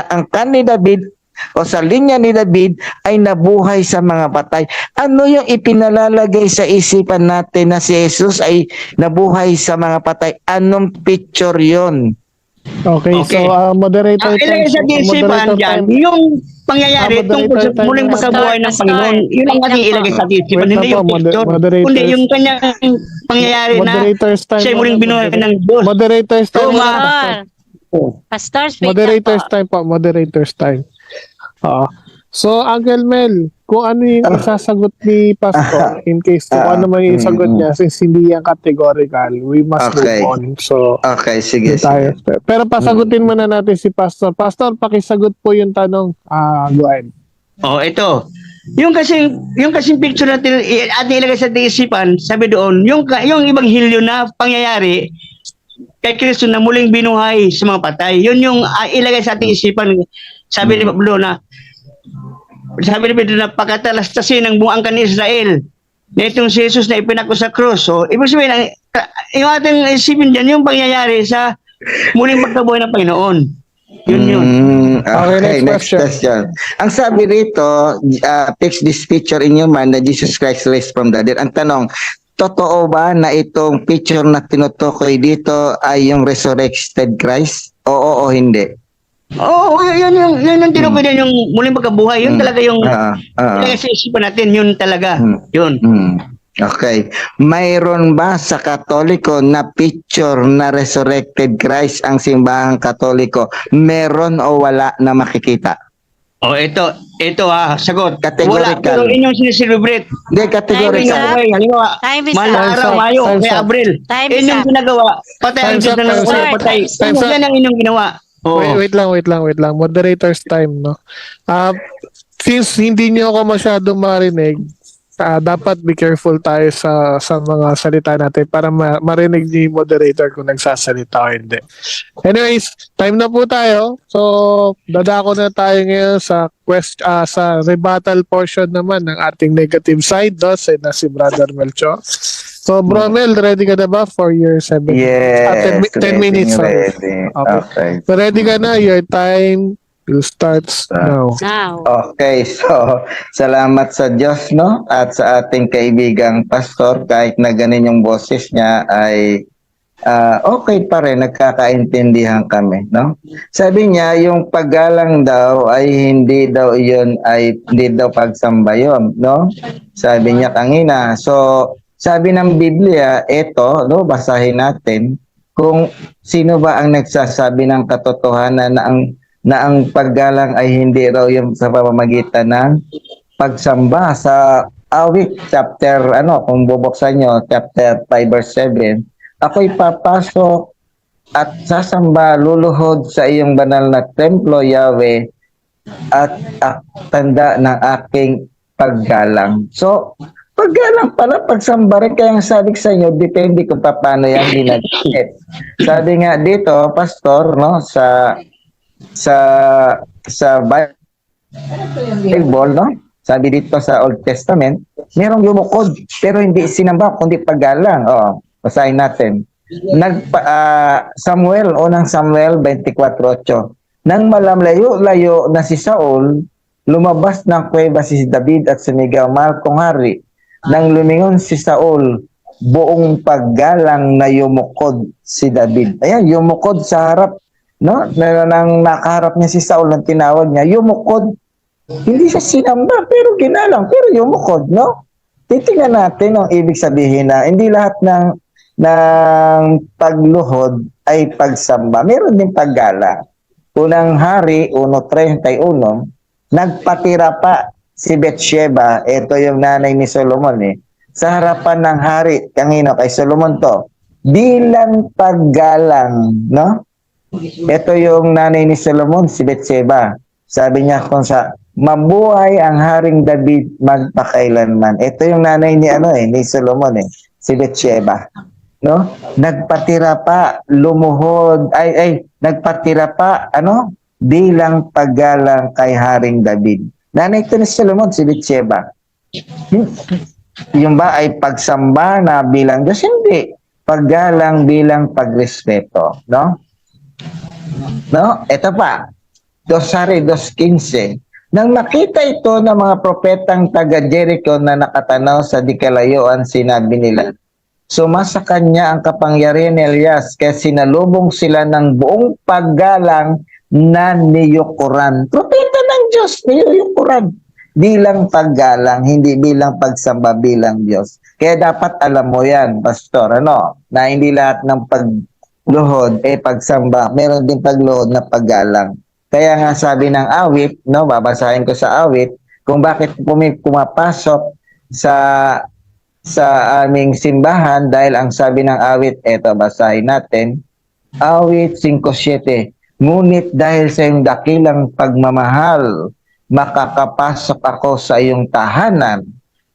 angkan ni David o sa linya ni David ay nabuhay sa mga patay. Ano yung ipinalalagay sa isipan natin na si Jesus ay nabuhay sa mga patay? Anong picture yon? Okay, Okay. so moderator Ang ilagay sa isipan dyan, yung pangyayari tungkol sa moderator time muling na. pagkabuhay ng Pastor, Panginoon, yun ang wait lang ating po. ilagay sa isipan, Wait hindi lang yung po, picture, moderators. kundi yung kanyang pangyayari na Moderators time. siya muling binuhay ng Diyos. Moderators time. Tuma. Pastors, wait Moderators lang po. time po. Moderators time. So, Uncle Mel, kung ano yung isasagot ni Pastor, in case kung ano man yung isagot niya, since hindi yan categorical, we must Okay. move on. So, Okay, sige, yun tayo. sige. Pero pasagutin muna natin si Pastor. Pastor, pakisagot po yung tanong. Go ahead. Ito. Yung kasing picture natin ating ilagay sa ating isipan, sabi doon, yung Ebanghelyo na pangyayari kay Kristo na muling binuhay sa mga patay. Yun yung ilagay sa ating isipan. Sabi ni Pablo na pakatalastasin ng buong angkan ni Israel na itong si Jesus na ipinako sa krus. So, ibig sabihin, yung ating isipin dyan, yung pangyayari sa muling pagkabuhay ng Panginoon. Yun. Okay, Okay, next next question. Ang sabi rito, fix this picture in your mind na Jesus Christ raised from the dead. Ang tanong, totoo ba na itong picture na tinutukoy dito ay yung resurrected Christ? Oo o hindi? Yun yung tinukoy din yung muling pagkabuhay. Yun talaga yung ilagay sa isipan natin. Yun talaga. Yun. Okay. Mayroon ba sa Katoliko na picture na resurrected Christ ang simbahang Katoliko? Meron o wala na makikita? Ito sagot. Categorical. Wala, pero inyong sineselebrate. Hindi, categorical. Time Halimbawa, Time is mahal na up. araw, Mayo, Time's kay up. Abril. Time is Inyong up. ginagawa. Patay ang Time's Diyos up, na time's nakuha, up. patay. Time's up. Yan ang inyong ginawa. Wait lang. Moderators time, no? Since hindi niyo ako masyadong marinig, dapat be careful tayo sa mga salita natin para marinig ni moderator kung nagsasalita o hindi. Anyways, time na po tayo. So, dadako na tayo ngayon sa sa rebuttal portion naman ng ating negative side, no? Na si Brother Melcho. So, Bro Mel, ready ka na ba for your 7 Yes. 10 minutes? Sorry. Ready. Okay. Okay. So, ready ka na? Your time will start now. Now. Okay, so salamat sa Diyos, no? At sa ating kaibigang pastor, kahit na ganun yung boses niya ay okay pa rin, nagkakaintindihan kami, no? Sabi niya, yung paggalang daw ay hindi daw pagsamba yun, no? Sabi niya kanina. So, sabi ng Biblia, eto, no, basahin natin, kung sino ba ang nagsasabi ng katotohanan na ang paggalang ay hindi raw yung sa pamamagitan ng pagsamba sa awit chapter kung bubuksan nyo chapter 5 verse 7, ako'y papasok at sasamba, luluhod sa iyong banal na templo, Yahweh, at tanda ng aking paggalang. So, paggalang pala, pagsamba rin. Kaya ang sabi ko sa inyo, depende kung paano yan ginagit. Sabi nga dito, Pastor, no, sa Bible, no? Sabi dito sa Old Testament, merong lumukod, pero hindi sinamba, kundi paggalang. Basahin natin. Unang Samuel 24:8. Nang malalayo-layo na si Saul, lumabas ng kuweba si David at sumigaw, "Mahal kong hari." Nang lumingon si Saul, buong paggalang na yumukod si David. Ayan, yumukod sa harap, no? Nang nakaharap niya si Saul, nang tinawag niya, yumukod. Hindi siya sinamba, pero ginalang, pero yumukod, no? Titingnan natin ang ibig sabihin na hindi lahat ng pagluhod ay pagsamba. Meron din paggala. Unang Hari 1:31, nagpatira pa si Bathsheba, ito yung nanay ni Solomon sa harapan ng hari, kay Solomon to, bilang paggalang, no? Ito yung nanay ni Solomon, si Bathsheba. Sabi niya kung mabuhay ang Haring David magpakailanman. Ito yung nanay ni Solomon si Bathsheba. No? Nagpatira pa, lumuhod, nagpatira pa, bilang paggalang kay Haring David. Nanay ito ni Solomon, si Bathsheba. Yung ba ay pagsamba na bilang Diyos? Hindi. Paggalang bilang pagrespeto. No? No? Ito pa. 2 Hari 2:15. Nang makita ito ng mga propetang taga Jericho na nakatanaw sa di kalayuan, sinabi nila, sumasa kanya ang kapangyarihan ni Elias, kaya sinalubong sila ng buong paggalang na niyukuran. Propeta ng Diyos, niyukuran. Bilang paggalang, hindi bilang pagsamba bilang Diyos. Kaya dapat alam mo yan, Pastor, na hindi lahat ng pagluhod pagsamba. Meron din pagluhod na paggalang. Kaya nga sabi ng awit, babasahin ko sa awit, kung bakit pumapasok sa aming simbahan, dahil ang sabi ng awit, eto basahin natin, awit 5:7, ngunit dahil sa iyong dakilang pagmamahal, makakapasok ako sa iyong tahanan,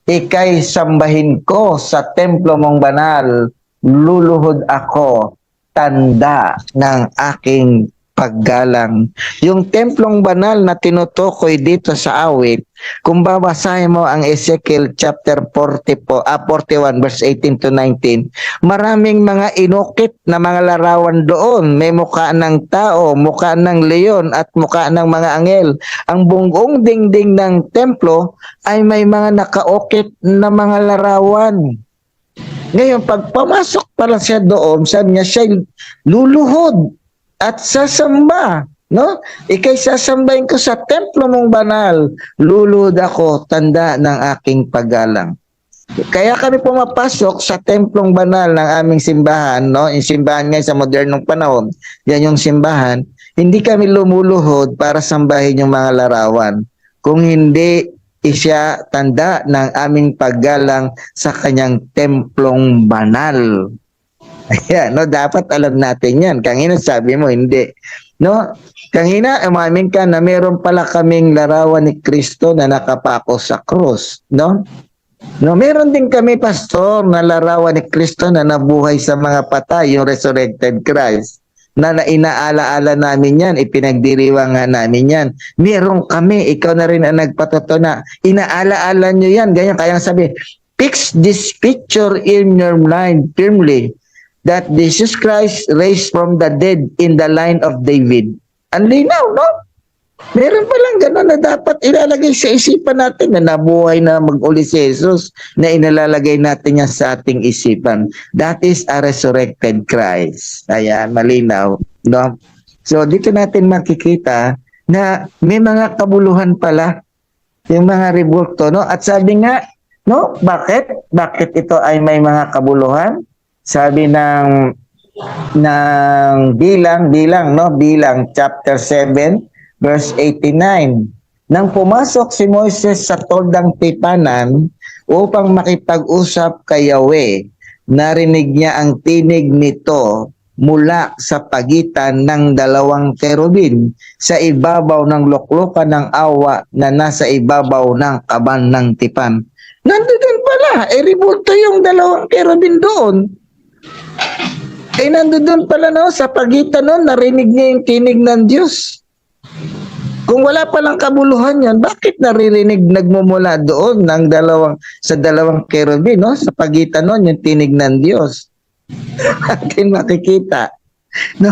ika'y sambahin ko sa templo mong banal, luluhod ako, tanda ng aking paggalang. Yung templong banal na tinutukoy dito sa awit, kung babasahin mo ang Ezekiel chapter 41 verse 18 to 19, maraming mga inukit na mga larawan doon. May mukha ng tao, mukha ng leon at mukha ng mga anghel. Ang buong dingding ng templo ay may mga nakaukit na mga larawan. Ngayon, pag pumasok pala siya doon, sabi niya siya luluhod at sasamba, no? Ika'y sasambahin ko sa templo mong banal, luluhod ako, tanda ng aking paggalang. Kaya kami pumapasok sa templong banal ng aming simbahan, no? Yung simbahan ngayon sa modernong panahon, yan yung simbahan. Hindi kami lumuluhod para sambahin yung mga larawan. Kung hindi siya tanda ng aming paggalang sa kanyang templong banal. Ayan, dapat alam natin yan. Kanina sabi mo, hindi. No? Kanina, umamin ka na meron pala kaming larawan ni Kristo na nakapako sa krus. No? Meron din kami, Pastor, na larawan ni Kristo na nabuhay sa mga patay, yung resurrected Christ. Na inaalaala namin yan, ipinagdiriwangan namin yan. Meron kami, ikaw na rin ang nagpatuto na inaalaala nyo yan. Ganyan, kaya sabi, fix this picture in your mind firmly, that Jesus Christ raised from the dead in the line of David. Ang linaw, no? Meron palang gano'n na dapat ilalagay sa isipan natin na nabuhay na mag-uli si Jesus, na inalalagay natin yan sa ating isipan. That is a resurrected Christ. Ayan, malinaw, no? So, dito natin makikita na may mga kabuluhan pala yung mga rebulto, no? At sabi nga, no, bakit? Bakit ito ay may mga kabuluhan? Sabi ng ng bilang chapter 7 verse 89. Nang pumasok si Moises sa toldang tipanan upang makipag-usap kay Yahweh, narinig niya ang tinig nito mula sa pagitan ng dalawang kerubin sa ibabaw ng luklukan ng awa na nasa ibabaw ng kaban ng tipan. Nandoon pala, rebulto yung dalawang kerubin doon. Nandoon pala sa pagitan noon, narinig niya yung tinig ng Diyos. Kung wala palang kabuluhan yan, bakit naririnig nagmumula doon sa dalawang kerubin, no? Sa pagitan noon, yung tinig ng Diyos. Atin makikita, no?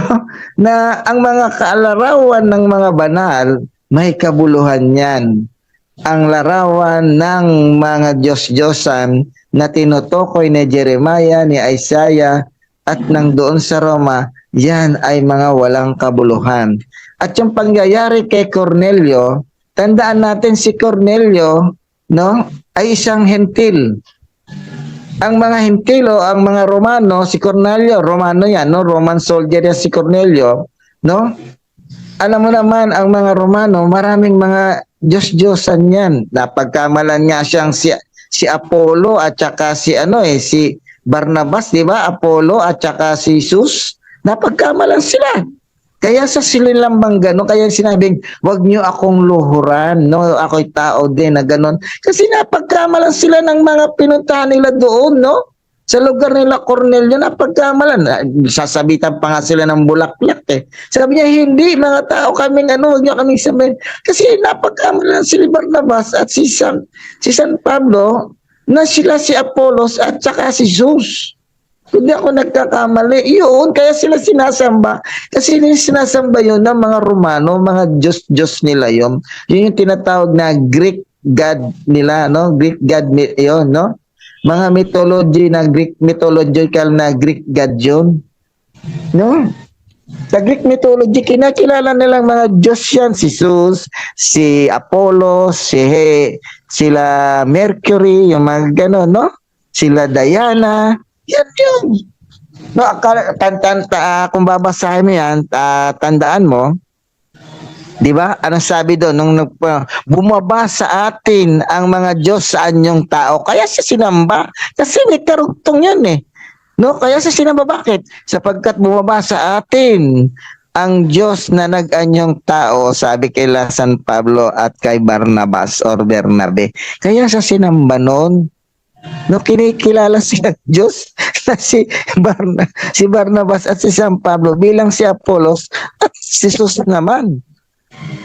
Na ang mga kaalarawan ng mga banal, may kabuluhan yan. Ang larawan ng mga Diyos-Diyosan na tinutukoy ni Jeremiah, ni Isaiah, at nang doon sa Roma, yan ay mga walang kabuluhan. At yung pangyayari kay Cornelio, tandaan natin si Cornelio, no, ay isang hentil. Ang mga hentilo, ang mga Romano, si Cornelio, Romano yan, no, Roman soldier yan si Cornelio, no? Alam mo naman, ang mga Romano, maraming mga Diyos-Diyosan yan. Napagkamalan nga siyang si Apollo at saka si Barnabas, di ba? Apollo at saka si Jesus. Napagkamalan sila. Kaya sa sililambang gano'n, kaya sinabing, wag niyo akong luhuran, no? Ako'y tao din na gano'n. Kasi napagkamalan sila ng mga pinuntahan nila doon, no? Sa lugar nila Cornelio, napagkamalan. Sasabitan pa nga sila ng bulaklak eh. Sabi niya, hindi, mga tao kaming wag niyo kaming sabihin. Kasi napagkamalan si Barnabas at si San Pablo, na sila si Apollos at saka si Jesus. Hindi ako nagkakamali. Yun, kaya sila sinasamba. Kasi sinasamba yun ng mga Romano, mga Diyos nila yun. Yun yung tinatawag na Greek God nila, no? Greek God yun, no? Mga mythology na Greek, mythological na Greek God yun. No? Sa Greek mythology, kinakilala nilang mga Diyos yan. Si Zeus, si Apollo, sila Mercury, yung mga gano'n, no? Sila Diana. Yan yun. No, kung babasahin mo yan, tandaan mo, di ba? Anong sabi doon? Nung bumaba sa atin ang mga Diyos sa anyong tao, kaya siya sinamba. Kasi may karugtong yan eh. No? Kaya siya sinamba. Bakit? Sapagkat bumaba sa atin ang Diyos na nag-anyong tao, sabi kay San Pablo at kay Barnabas or Bernabe. Kaya siya sinamba noon. No, kinikilala siya Diyos na si Barnabas at si San Pablo bilang si Apollos at si Jesus naman.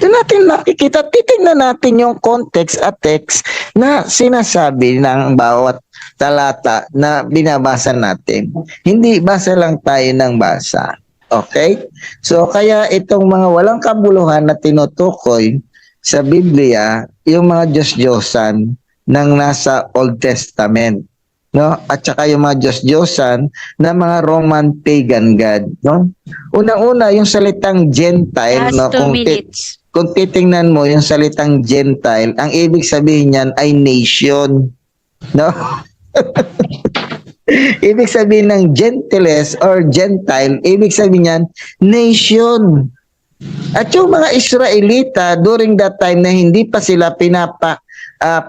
Doon natin nakikita, titingnan natin yung context at text na sinasabi ng bawat talata na binabasa natin. Hindi basa lang tayo ng basa. Okay? So, kaya itong mga walang kabuluhan na tinutukoy sa Biblia, yung mga Diyos-Diyosan ng nasa Old Testament, no? At saka yung mga Diyos-Diyosan na mga Roman pagan god, no? Unang-una yung salitang Gentile, no? Last 2 minutes. Kung titingnan mo yung salitang Gentile, ang ibig sabihin niyan ay nation, no? Ibig sabihin ng Gentiles or Gentile, ibig sabihin niyan nation. At yung mga Israelita during that time na hindi pa sila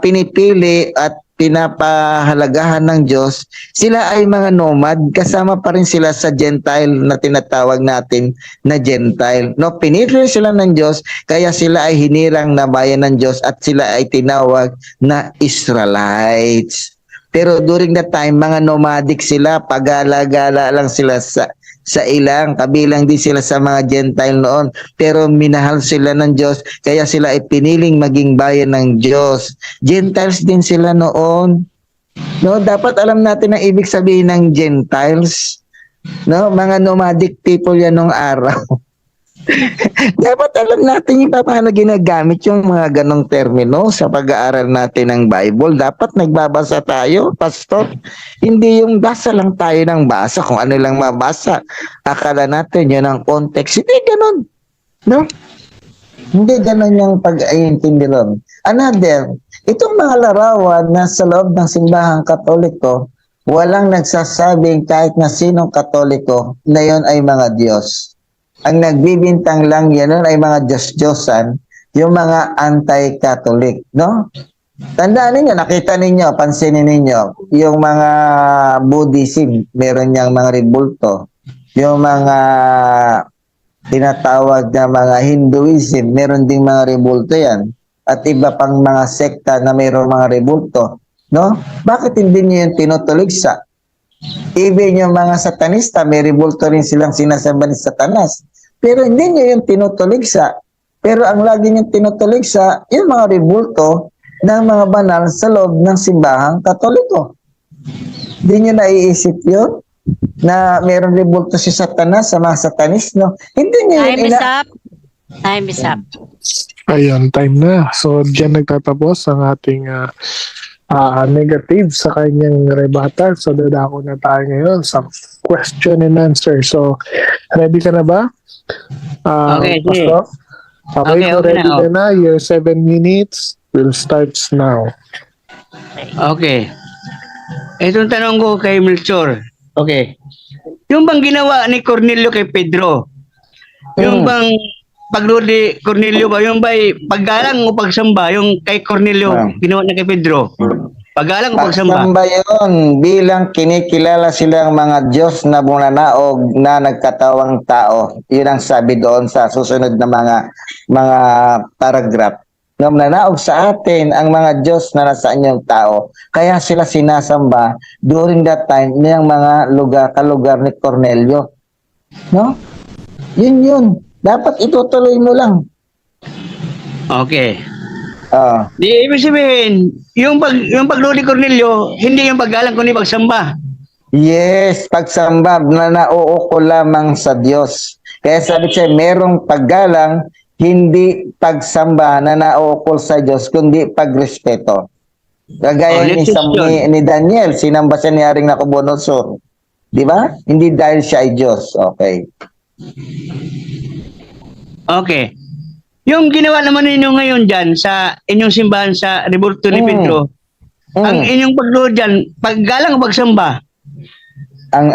pinipili at pinapahalagahan ng Diyos, sila ay mga nomad, kasama pa rin sila sa Gentile na tinatawag natin na Gentile. No, pinili sila ng Diyos, kaya sila ay hinirang na bayan ng Diyos at sila ay tinawag na Israelites. Pero during that time, mga nomadic sila, pagala-gala lang sila sa ilang, kabilang din sila sa mga Gentile noon. Pero minahal sila ng Diyos, kaya sila ay piniling maging bayan ng Diyos. Gentiles din sila noon. No, dapat alam natin ang ibig sabihin ng Gentiles. No, mga nomadic people yan nung araw. Dapat alam natin yung paano ginagamit yung mga ganong termino sa pag-aaral natin ng Bible. Dapat nagbabasa tayo, pastor. Hindi yung basa lang tayo ng basa, kung ano lang mabasa. Akala natin yun ang context. Hindi ganon. No? Hindi ganon yung pag-aintindi ron. Another, itong mga larawan na sa loob ng simbahang Katoliko walang nagsasabing kahit na sinong Katoliko na yon ay mga Diyos. Ang nagbibintang lang yan ay mga Diyos-Diyosan, yung mga anti-Catholic, no? Tandaan ninyo, nakita ninyo, pansinin ninyo, yung mga Buddhism, meron niyang mga rebulto. Yung mga tinatawag na mga Hinduism, meron ding mga rebulto yan. At iba pang mga sekta na mayroong mga rebulto. No? Bakit hindi niyo yung tinutuligsa? Even yung mga satanista, may rebulto rin silang sinasamba ni Satanas. Pero hindi niyo yung tinutuligsa. Pero ang lagi niyong tinutuligsa, yung mga rebulto ng mga banal sa loob ng simbahang Katoliko. Hindi niyo naiisip yun? Na mayroong rebulto si Satanas sa mga satanis, no? Hindi niyo Time yun is up. Time is up. Ayun, time na. So, diyan nagtatapos ang ating negative sa kanyang rebuttal. So, dadako na tayo ngayon sa question and answer. So, ready ka na ba? Okay, sige. Pastor? Okay, Okay, so okay ready na, ka na. Your 7 minutes will start now. Okay. Itong tanong ko kay Melchor. Okay. Yung bang ginawa ni Cornelio kay Pedro? Yung bang pagludi Cornelio ba? Yung ba'y paggalang o pagsamba? Yung kay Cornelio ginawa na kay Pedro? Paggalang o pagsamba? Pagsamba yun, bilang kinikilala silang mga Diyos na bunanaog na nagkatawang tao. Yun ang sabi doon sa susunod na mga paragraph. Nung nanaog sa atin ang mga Diyos na nasa inyong tao, kaya sila sinasamba during that time niyang mga kalugar ni Cornelio. No? Yun. Dapat itutuloy mo lang. Okay. Ah. Di ibig sabihin, yung pagludi Cornelio, hindi yung paggalang kundi pagsamba. Yes, pagsamba na nauuko lamang sa Diyos. Kaya sabi siya, merong paggalang, hindi pagsamba na nauukol sa Diyos, kundi pagrespeto. Kagaya next question. ni Daniel, sinamba siya ni Haring Nabucodonosor. Di ba? Hindi dahil siya ay Diyos. Okay. Okay. Yung ginawa naman ninyo ngayon dyan sa inyong simbahan sa Rebulto ni Pedro, ang inyong pagludi dyan, paggalang o pagsamba? Ang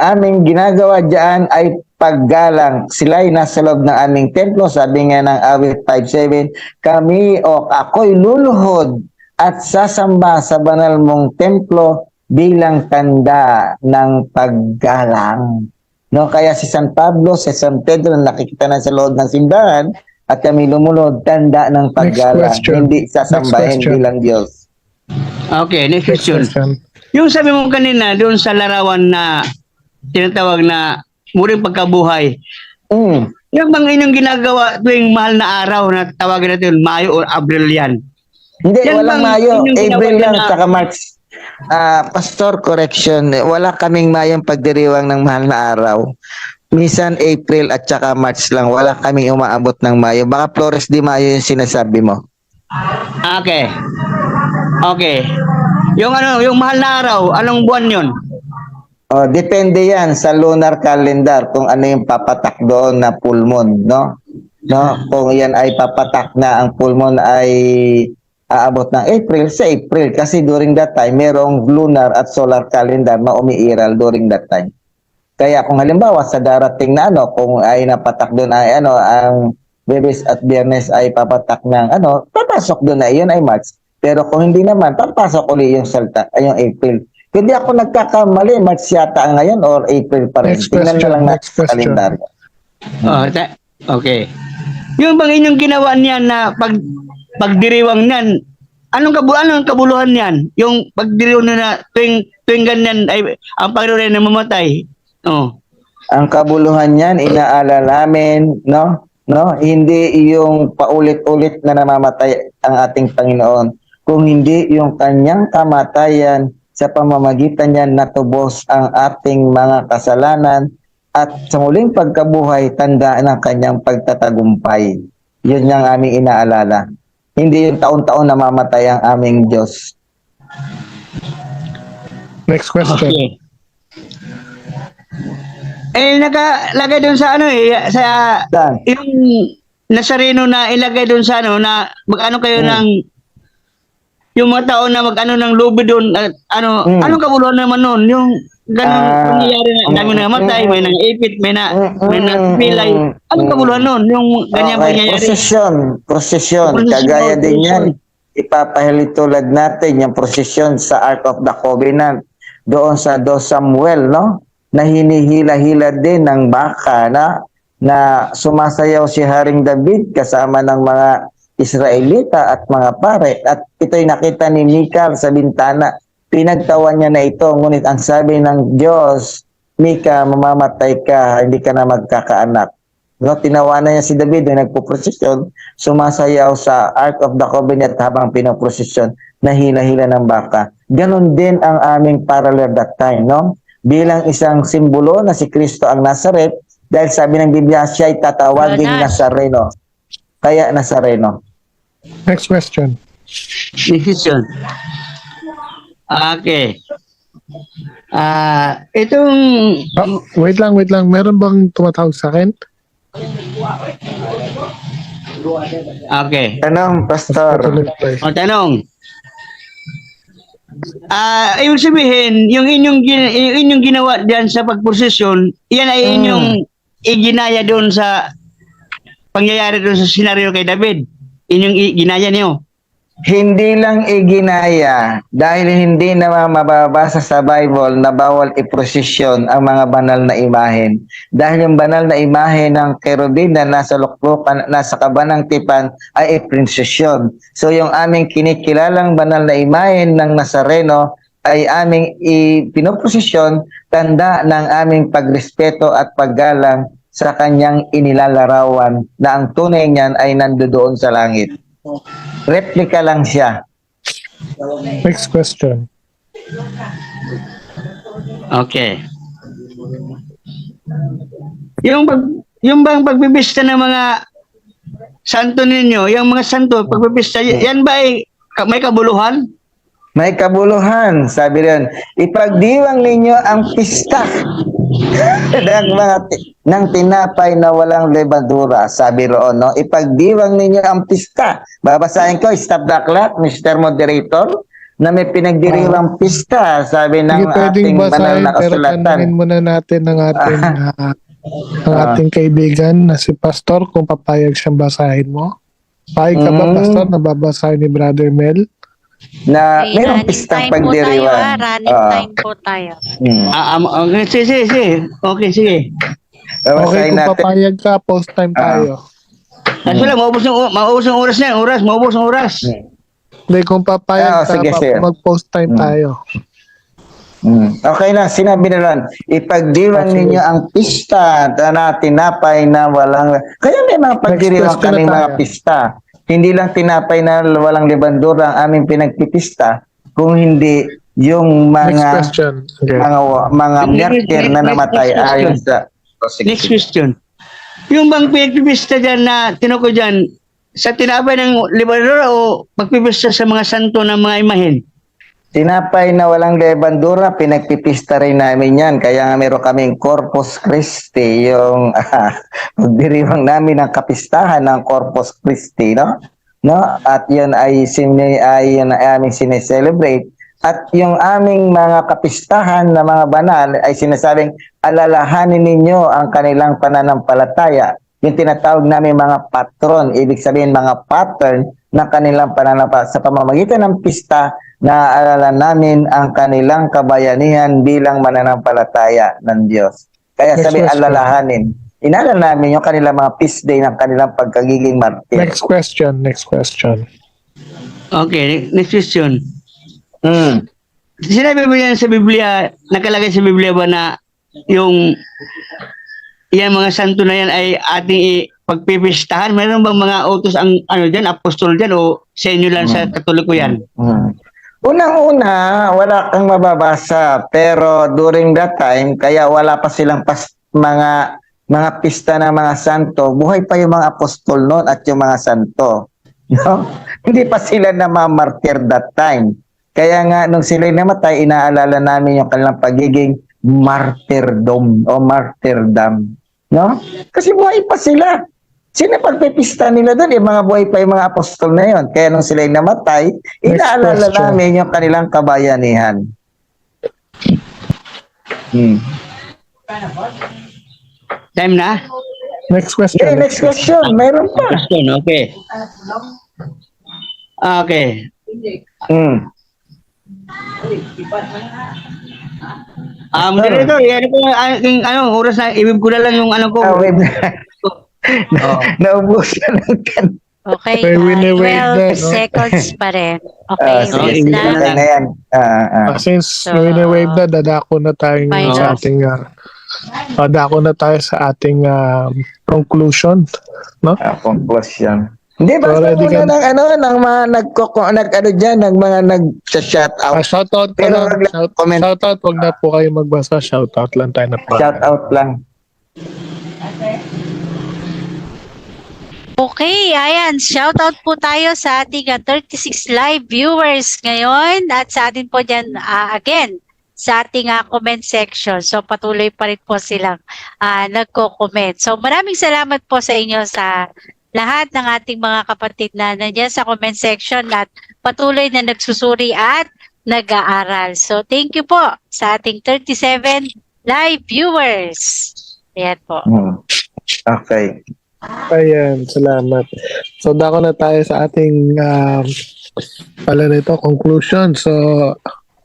aming ginagawa diyan ay paggalang. Sila ay nasa loob ng aming templo. Sabi nga ng awit 5:7, kami o ako'y luluhod at sasamba sa banal mong templo bilang tanda ng paggalang. No, kaya si San Pablo, si San Pedro nakikita na sa loob ng simbahan at kami lumulod tanda ng paggalang, hindi sasambahin bilang Diyos. Okay, next question. Yung sabi mo kanina doon sa larawan na tinatawag na muring pagkabuhay, yung bang inyong ginagawa tuwing mahal na araw na tawagin natin Mayo or Abril yan? Hindi, Yan walang bang Mayo, inyong April ginawa lang, na- saka March. Pastor, correction, wala kaming Mayong pagdiriwang ng mahal na araw. Minsan April at saka March lang, wala kaming umaabot ng Mayo. Baka Flores de Mayo yung sinasabi mo. Okay. Okay. Yung mahal na araw, anong buwan yun? Depende yan sa lunar calendar kung ano yung papatak doon na full moon, no? No, kung yan ay papatak na ang full moon ay aabot ng April, sa April kasi during that time merong lunar at solar calendar na umiiral during that time. Kaya kung halimbawa sa darating na kung ay napatak doon ay ang Biyernes at Biyernes ay papatak ng papasok doon na yun ay March. Pero kung hindi naman, papasok ulit yung yung April. Hindi ako nagkakamali, March yata ngayon or April pa rin. Tingnan na lang natin sa kalendaryo. Okay. Yung bang inyong ginawa niyan na pagdiriwang niyan, anong kabuluhan niyan? Yung pagdiriwang na tuwing ganyan ay ang Panginoon ay namamatay. Ang kabuluhan niyan, inaalala namin, no? Hindi yung paulit-ulit na namamatay ang ating Panginoon. Kung hindi yung kanyang kamatayan sa pamamagitan niya natubos ang ating mga kasalanan at sa muling pagkabuhay tandaan ng kanyang pagtatagumpay. Yun yung aming inaalala. Hindi yung taon-taon namamatay ang aming Diyos. Next question. Okay. Nakalagay doon sa Saan? yung Nazareno na ilagay doon sa na magkano kayo ng yung mga tao na mag-ano ng lobby doon, anong kabuluhan naman noon? Yung ganun pangyayari na dami na namatay, may nang ipit, may napilay. Anong kabuluhan noon? Yung ganyan pangyayari. Prosesyon. Prosesyon, Kagaya din yan. prosesyon. Ipapahilitulad natin yung prosesyon sa Ark of the Covenant doon sa 2 Samuel, no? Na hinihila-hila din ng baka na sumasayaw si Haring David kasama ng mga Israelita at mga pare. At ito'y nakita ni Mikal sa bintana. Pinagtawan niya na ito. Ngunit ang sabi ng Diyos, Mika, mamamatay ka, hindi ka na magkakaanak. No, tinawanan niya si David na nagpo-prosesyon, sumasayaw sa Ark of the Covenant habang pinoprosesyon, nahila-hila ng baka. Ganon din ang aming parallel that time, no? Bilang isang simbolo na si Kristo ang Nazaret, dahil sabi ng Biblia, siya ay tatawaging Nazareno. Kaya Nazareno. Next question. Decision. Okay. Itong Wait lang. Meron bang tumatawag sa akin? okay. Tanong, Pastor. O tanong. Ibig sabihin, yung inyong ginawa diyan sa pagprosesyon, yan ay inyong iginaya doon sa pangyayari doon sa senaryo kay David. Inyong ginaya niyo. Hindi lang iginaya dahil hindi na mababasa sa Bible na bawal iprosesyon ang mga banal na imahen. Dahil yung banal na imahen ng kerubin na nasa luklukan, nasa kabanang tipan ay iprosesyon. So yung aming kinikilalang banal na imahen ng Nazareno ay aming pinoprosesyon, tanda ng aming pagrespeto at paggalang sa kanyang inilalarawan na ang tunay niyan ay nandoon sa langit. Replika lang siya. Next question. Okay. Yung bang pagbibista ng mga santo ninyo, yung mga santo, pagbibista, yan ba ay may kabuluhan? May kabuluhan, sabi rin, ipagdiwang ninyo ang pista ng tinapay na walang levadura, sabi roon, no? Ipagdiwang ninyo ang pista. Babasahin ko, stop the clock, Mr. Moderator, na may pinagdiriwang pista, sabi ng ating banal na pero kasulatan. tanungin muna natin ng ating kaibigan na si Pastor kung papayag siyang basahin mo. Payag ka ba, Pastor, na babasahin ni Brother Mel? Na Okay, mayroong running pistang time po tayo, pagdiriwang. running time po tayo. Okay, sige. Okay, sige. Okay, Babasahin kung natin. papayag ka, post time tayo. Kaso lang, maubos ng oras na yan. Maubos ng oras. Hindi, kung papayag ka, sige, sir. mag-post time tayo. Okay na, sinabi na lang, ipagdiwang Okay. ninyo ang pista na tinapay na walang... Kaya may mga pagdiriwang question na kaming mga tayo. pista. Hindi lang tinapay na walang libandura ang aming pinagpipista, kung hindi yung Next mga question. Okay. mga martyr na namatay Next question. ayon sa... Next question. Yung bang pinagpipista dyan na tinuko dyan, sa tinapay ng libadura o pagpipista sa mga santo ng mga imahen? Tinapay na walang lebandura, pinagpipista rin namin yan. Kaya nga meron kaming Corpus Christi, yung pagdiriwang namin ng kapistahan ng Corpus Christi, no? At yun ay aming sineselebrate. At yung aming mga kapistahan na mga banal ay sinasabing, alalahanin ninyo ang kanilang pananampalataya. Yung tinatawag namin mga patron, ibig sabihin mga pattern ng kanilang pananampalataya. Sa pamamagitan ng pista, naaalala namin ang kanilang kabayanihan bilang mananampalataya ng Diyos. Kaya Next sabi, question. alalahanin. Inaalala namin yung kanilang mga feast day ng kanilang pagkagiging martir. Next question. Okay, next question. Mm. Sinabi mo yan sa Biblia, nakalagay sa Biblia ba na yung yan mga santo na yan ay ating pagpipistahan? Mayroon bang mga utos ang dyan, apostol dyan o sa inyo lang sa Katoliko yan? Unang-una, wala kang mababasa, pero during that time, kaya wala pa silang mga pista ng mga santo, buhay pa yung mga apostol noon at yung mga santo. No? Hindi pa sila namamartir that time. Kaya nga, nung sila namatay, inaalala namin yung kanilang pagiging martyrdom o martyrdom. No? Kasi buhay pa sila. Sino pagpipista nila doon? Yung mga buhay pa yung mga apostol na yon. Kaya nung sila'y namatay, inaalala question. namin yung kanilang kabayanihan. Time na? Next question. Okay, next question. Mayroon pa. Question, okay. Okay. Hmm. Moderator, ano po ang aking oras na ibig ko na lang yung ano ko. Ah, wait. Oo. Naubusan ng kan. Okay, May wini-wait 12 na, no? seconds pa rin. Okay, Sige, okay, wait sige, na. okay lang. na yan. Since So, wini-wave na, dadako na tayo ngayon sa minus. ating dako na tayo sa ating conclusion, no? Conclusion. Hindi, So, basta ready muna ka- ng ng mga nag-ano dyan, ng mga nag-shout out. shoutout pa Pero lang. wag lang comment. Shoutout, wag na po kayo magbasa. Shoutout lang tayo na pa. Shout out lang. Okay, ayan. Shoutout po tayo sa ating 36 live viewers ngayon at sa atin po dyan again sa ating comment section. So patuloy pa rin po silang nagko-comment. So maraming salamat po sa inyo sa lahat ng ating mga kapatid na nandiyan sa comment section at patuloy na nagsusuri at nag-aaral. So thank you po sa ating 37 live viewers. Ayan po. Okay. Ayan, salamat. So, dako na tayo sa ating pala nito, conclusion. So,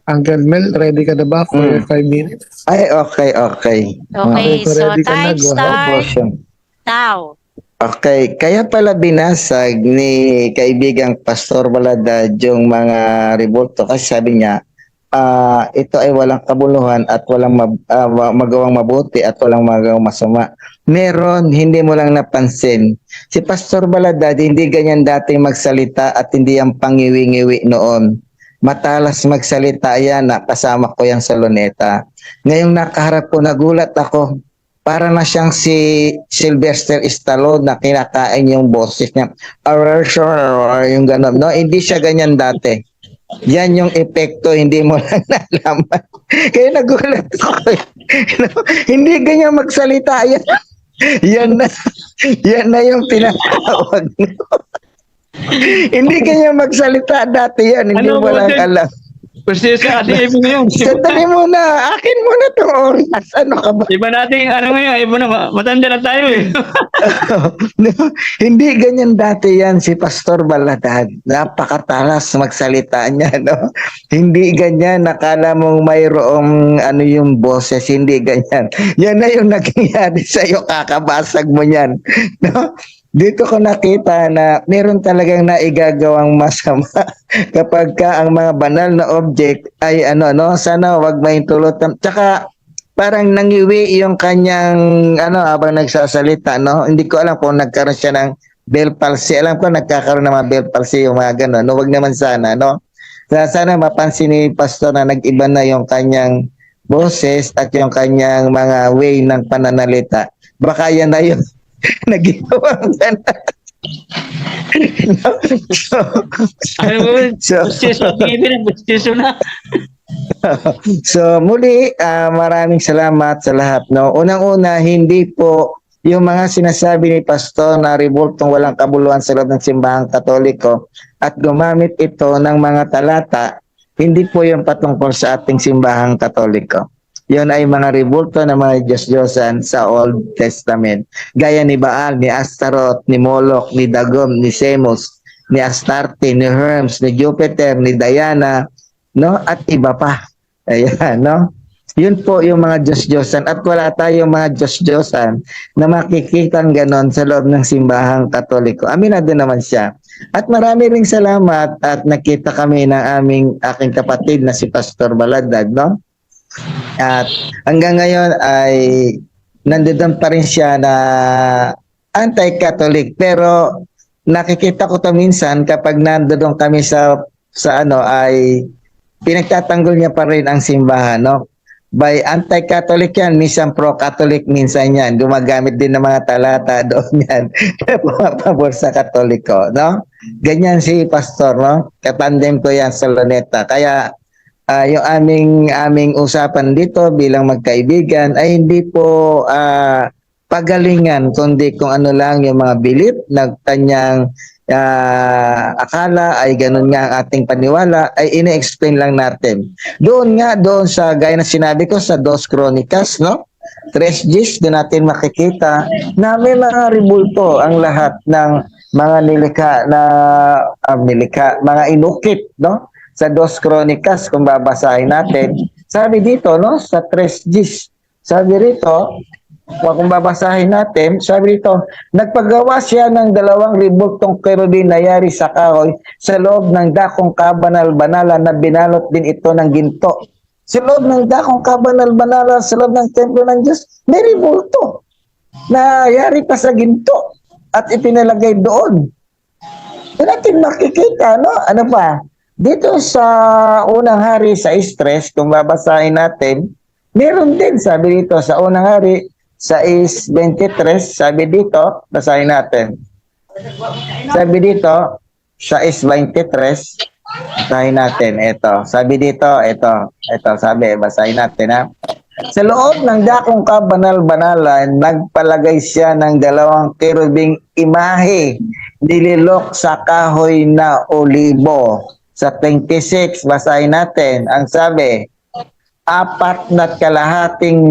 Uncle Mel, ready ka na ba for your 5 minutes? Ay, okay, okay. Okay, so so ready ka na, time go ahead. start Conclusion. now. Okay, kaya pala binasag ni kaibigang Pastor Balada yung mga revolto kasi sabi niya, ito ay walang kabuluhan at walang magawang mabuti at walang magawang masama. Meron, hindi mo lang napansin. Si Pastor Baladad, hindi ganyan dati magsalita at hindi yan pangiwi-ngiwi noon. Matalas magsalita yan, kasama ko yan sa luneta. Ngayong nakaharap ko, nagulat ako. Para na siyang si Sylvester Stallone na kinakain yung boses niya. Yung gano'n. No, hindi siya ganyan dati. Yan yung epekto, hindi mo lang nalaman. Kaya nagulat ako. Hindi ganyan magsalita. Yan na yung tinatawag mo. Hindi ganyan magsalita dati yan. Hindi Ano mo lang mo, alam. Kasi sa ating iba ngayon. Sandali muna. Akin muna itong oras. Ano ka ba? Iba nating ngayon, iba na, matanda na tayo eh. No, hindi ganyan dati yan si Pastor Baladad. Napakatalas magsalita niya, no? Hindi ganyan. Nakala mong mayroong yung boses. Hindi ganyan. Yan na yung nangyayari sa'yo. Kakabasag mo yan. No? Dito ko nakita na meron talagang naigagawang masama kapag ka ang mga banal na object ay sana wag mahintulot. Tsaka parang nangiwi yung kanyang habang nagsasalita, no? Hindi ko alam kung nagkaroon siya ng Bell palsy. Alam ko nagkakaroon ng mga Bell palsy yung mga gano'n. No? Wag naman sana, no? Sana mapansin ni Pastor na nag-iba na yung kanyang boses at yung kanyang mga way ng pananalita. Baka yan na yung nagigawang gano'n. Ano mo, So- bustiso na. So muli, maraming salamat sa lahat. No? Unang-una, hindi po yung mga sinasabi ni Pastor na revoltong walang kabuluhan sa loob ng simbahang Katoliko at gumamit ito ng mga talata, hindi po yung patungkol sa ating simbahang Katoliko. Yun ay mga revolto ng mga Diyos-Diyosan sa Old Testament. Gaya ni Baal, ni Astaroth, ni Moloch, ni Dagom, ni Semos, ni Astarte, ni Hermes, ni Jupiter, ni Diana, no? At iba pa. Ayan, no? Yun po yung mga Diyos-Diyosan. At wala tayong mga Diyos-Diyosan na makikitang ganon sa loob ng simbahang Katoliko. Aminado naman siya. At marami ring salamat at nakita kami ng aking kapatid na si Pastor Baladad, no? At hanggang ngayon ay nandoon pa rin siya na anti-Catholic, pero nakikita ko to minsan kapag nandoon kami sa ay pinagtatanggol niya pa rin ang simbahan, no? By anti-Catholic yan, minsan pro-Catholic, minsan yan. Gumagamit din ng mga talata doon yan. Pumapabor sa Katoliko, no? Ganyan si Pastor, no? Katandem ko yan sa Luneta. Kaya yung aming usapan dito bilang magkaibigan ay hindi po pagalingan, kundi kung ano lang yung mga bilip na kanyang akala ay ganun nga ang ating paniwala, ay ine-explain lang natin. Doon sa gaya na sinabi ko sa Dos Crónicas, no? 3 doon natin makikita na may mga rebulto ang lahat ng mga mga inukit, no? Sa Dos Crónicas, kung babasahin natin, sabi dito, no? Sa 3 sabi rito, kung babasahin natin, sabi dito, nagpagawa siya ng 2 rebultong kerubin na yari sa kahoy sa loob ng dakong kabanal-banalan na binalot din ito ng ginto. Sa loob ng dakong kabanal-banalan, sa loob ng templo ng Diyos, may rebulto na yari pa sa ginto at ipinalagay doon. Doon natin makikita, no? Ano pa? Dito sa unang hari sa Esdras, kung babasahin natin, meron din, sabi dito, sa unang hari, sa 23, sabi dito, basahin natin. Sabi dito, sa 23, basahin natin, ito. Sabi dito, ito, sabi, basahin natin, ha. Sa loob ng dakong kabanal-banalan, nagpalagay siya ng 2 kerubing imahe, nililok sa kahoy na olibo. Sa 26, basahin natin, ang sabi, 4.5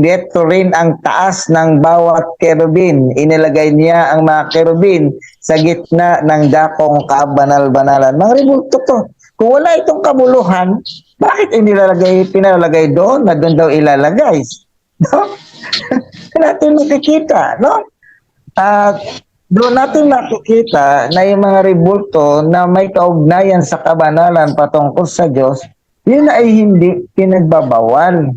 metro rin ang taas ng bawat kerubin. Inilagay niya ang mga kerubin sa gitna ng dakong kabanal-banalan. Mga rebulto to. Kung wala itong kabuluhan, bakit pinalagay doon na doon daw ilalagay? No? Natin makikita, no? At doon natin makikita na yung mga rebulto na may kaugnayan sa kabanalan patungkol sa Diyos, yun ay hindi pinagbabawal.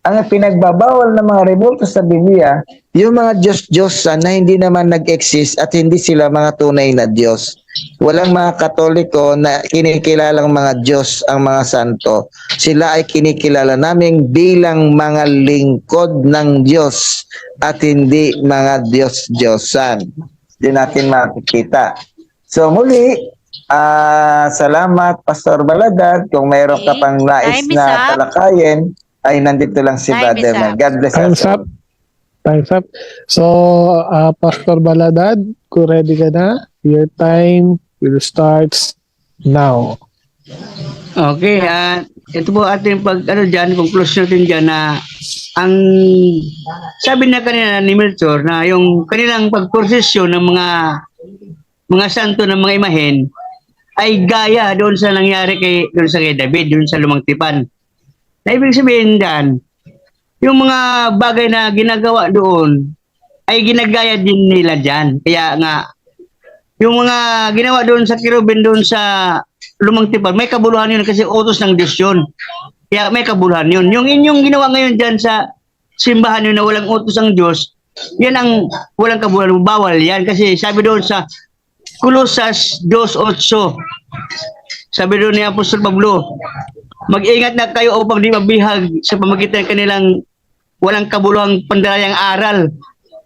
Ang pinagbabawal ng mga rebulto sa Biblia, yung mga Diyos-Diyosan na hindi naman nag-exist at hindi sila mga tunay na Diyos. Walang mga Katoliko na kinikilalang mga Diyos ang mga santo. Sila ay kinikilala namin bilang mga lingkod ng Diyos at hindi mga Diyos-Diyosan. Di natin makikita. So muli, salamat Pastor Baladad. Kung mayroon ka pang nais Time is na up. talakayin, ay nandito lang si Time Brother is Mel. up. God bless Time's us up. all. Time's up. So, Pastor Baladad, kung ready ka na, your time will start now. Okay, ito po ating conclusion natin dyan na ang sabi na kanina ni Melchor na yung kanilang pagprosesyon ng mga santo ng mga imahen ay gaya doon sa nangyari doon sa kay David, doon sa Lumang Tipan. Na ibig sabihin dyan, yung mga bagay na ginagawa doon ay ginagaya din nila dyan. Kaya nga, yung mga ginawa doon sa Kirubin, doon sa Lumang Tipan, may kabuluhan yun kasi utos ng Diyos yun. Kaya may kabuluhan yun. Yung inyong ginawa ngayon dyan sa simbahan yun na walang utos ng Diyos, yan ang walang kabuluhan. Bawal yan kasi sabi doon sa Colosas 2:8, sabi doon ni Apostol Pablo, mag-ingat na kayo upang di mabihag sa pamagitan ng kanilang walang kabuluhang pandalayang aral.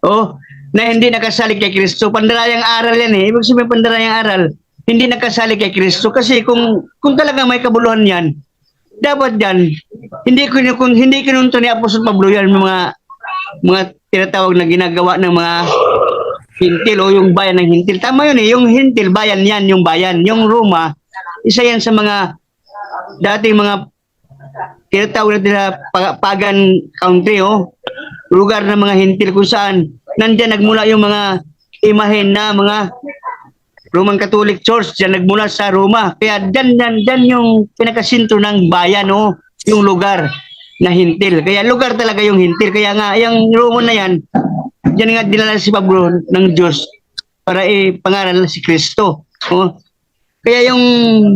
Oh, na hindi nakasalig kay Kristo. Pandalayang aral yan eh. Ibig sabihin pandalayang aral, hindi nakasalig kay Kristo. Kasi kung talaga may kabuluhan yan, dapat yan, hindi kinunto ni Apostol Pablo yan, mga tinatawag na ginagawa ng mga hintil o yung bayan ng hintil. Tama yun eh, yung hintil, bayan yan, yung bayan. Yung Roma, isa yan sa mga dating mga tinatawag na pagan country, lugar ng mga hintil kung saan nandyan nagmula yung mga imahen na mga Roman Catholic Church, dyan nagmula sa Roma. Kaya dyan yung pinakasinto ng bayan, yung lugar na hintil. Kaya lugar talaga yung hintil. Kaya nga, yung Roman na yan, dyan nga dinala si Pablo ng Diyos para ipangaral si Kristo. Kaya yung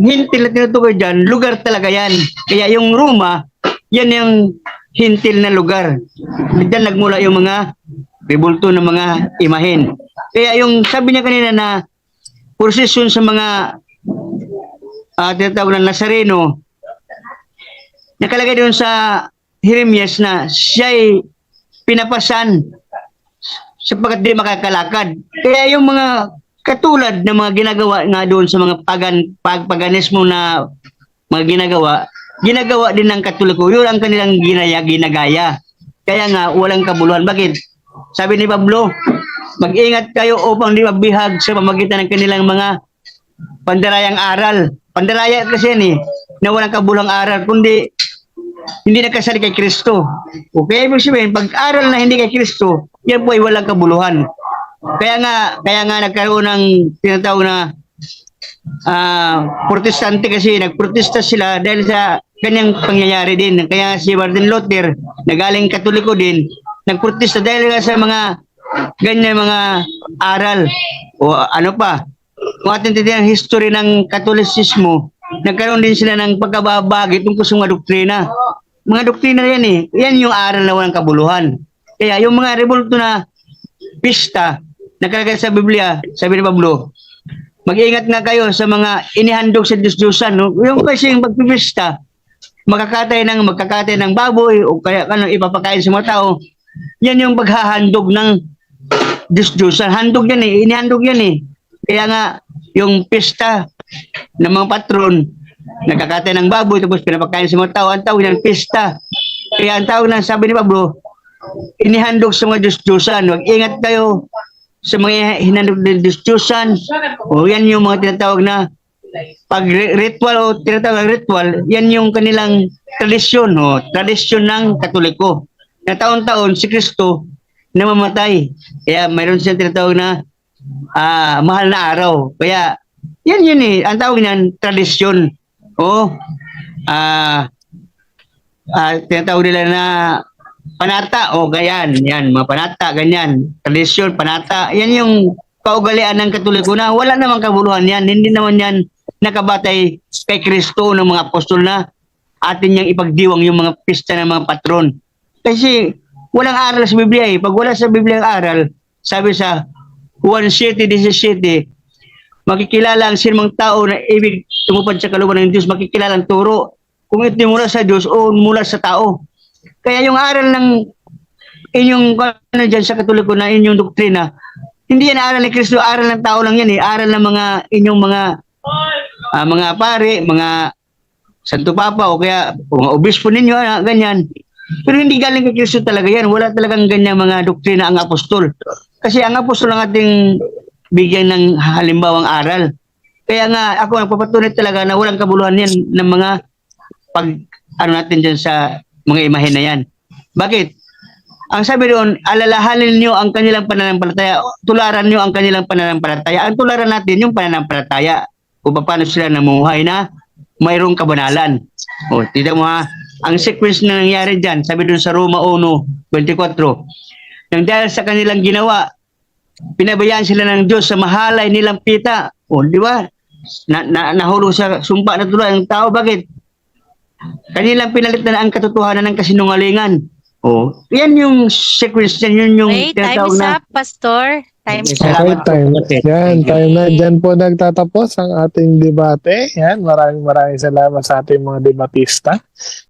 hintil na tinutukoy dyan, lugar talaga yan. Kaya yung Roma, yan yung hintil na lugar. Diyan nagmula yung mga rebulto ng mga imahen. Kaya yung sabi niya kanina na prosesyon sa mga tinatawag na Nazareno, nakalagay doon sa Jeremias na siya'y pinapasan sapagkat di makakalakad. Kaya yung mga katulad ng mga ginagawa nga doon sa mga paganismo na mga ginagawa din ng Katoliko. Yun ang kanilang ginagaya. Kaya nga, walang kabuluhan. Bakit? sabi ni Pablo, mag-ingat kayo upang di mabihag sa pamagitan ng kanilang mga pandarayang aral. Pandaraya kasi yan na walang kabulang aral, kundi hindi nakasali kay Kristo. Okay, ibig sabihin, pag-aral na hindi kay Kristo, yan po ay walang kabuluhan. Kaya nga nagkaroon ng tinatawag na protestante kasi nagprotesta sila dahil sa kanyang pangyayari din. Kaya si Martin Luther, nagaling katoliko din, nagprotesta dahil sa mga ganyan mga aral o ano pa. Kung atin titignan ang history ng Katolisismo, nagkaroon din sila ng pagkababagi tungkol sa mga doktrina. Mga doktrina yan Yan yung aral na walang kabuluhan. Kaya yung mga rebulto na pista, nakalagay sa Biblia, sabi ni Pablo, mag-ingat nga kayo sa mga inihandog sa Diyos-Diyosan. No? Yung kasi yung pagpipista, magkakatay ng baboy o kaya ipapakain sa mga tao, yan yung paghahandog ng Diyos-Diyosan. Handog yan inihandog yan Kaya nga, yung pista ng mga patron, nagkakatay ng baboy tapos pinapakain sa mga tao, ang tawag ng pista. Kaya ang tawag na sabi ni Pablo, inihandog sa mga Diyos-Diyosan. Mag-ingat kayo sa mga hinandog ng Diyos-Diyosan. O yan yung mga tinatawag na pag-ritual o tinatawag na ritual, yan yung kanilang tradisyon o tradisyon ng Katoliko. Na taon-taon si Kristo namamatay. Kaya mayroon siyang tinatawag na mahal na araw. Kaya yan ang tawag niyan tradisyon. O tinatawag nila na panata o ganyan, mga panata, ganyan, tradisyon, panata, yan yung kaugalian ng Katoliko na wala namang kabuluhan yan, hindi naman yan nakabatay kay Kristo ng mga apostol na atin niyang ipagdiwang yung mga pista ng mga patron. Kasi walang aral sa Biblia Pag wala sa Biblia ang aral, sabi sa Juan 7:17, makikilala ang sinumang tao na ibig tumupad sa kalooban ng Diyos, makikilala ang turo kung ito mula sa Diyos o mula sa tao. Kaya yung aral ng inyong dyan sa Katoliko na inyong doktrina, hindi yan aral ni Kristo, aral ng tao lang yan aral ng mga inyong mga pare, mga Santo Papa o kaya mga obispo ninyo, ganyan. Pero hindi galing kay Kristo talaga yan. Wala talagang ganyan mga doktrina ang apostol. Kasi ang apostol ang ating bigyan ng halimbawang aral. Kaya nga ako nagpapatunay talaga na walang kabuluhan yan ng mga natin dyan sa mga imahe na yan. Bakit? Ang sabi doon, alalahanin nyo ang kanilang pananampalataya, tularan nyo ang kanilang pananampalataya. Ang tularan natin yung pananampalataya kung paano sila namuhay na mayroong kabanalan. O, tignan mo ang sequence na nangyari dyan, sabi doon sa Roma 1:24, nang dahil sa kanilang ginawa, pinabayaan sila ng Diyos sa mahalay nilang pita. O, di ba? Nahulog sa sumpa na tuloy ang tao. Bakit? Kanilang pinalitan ang katotohanan ng kasinungalingan. Oh, yan yung sequence yan, yun yung Wait, time tinatawag is na up, Pastor. Time is Okay, up. time na. Diyan po nagtatapos ang ating debate. Yan, maraming salamat sa ating mga debatista.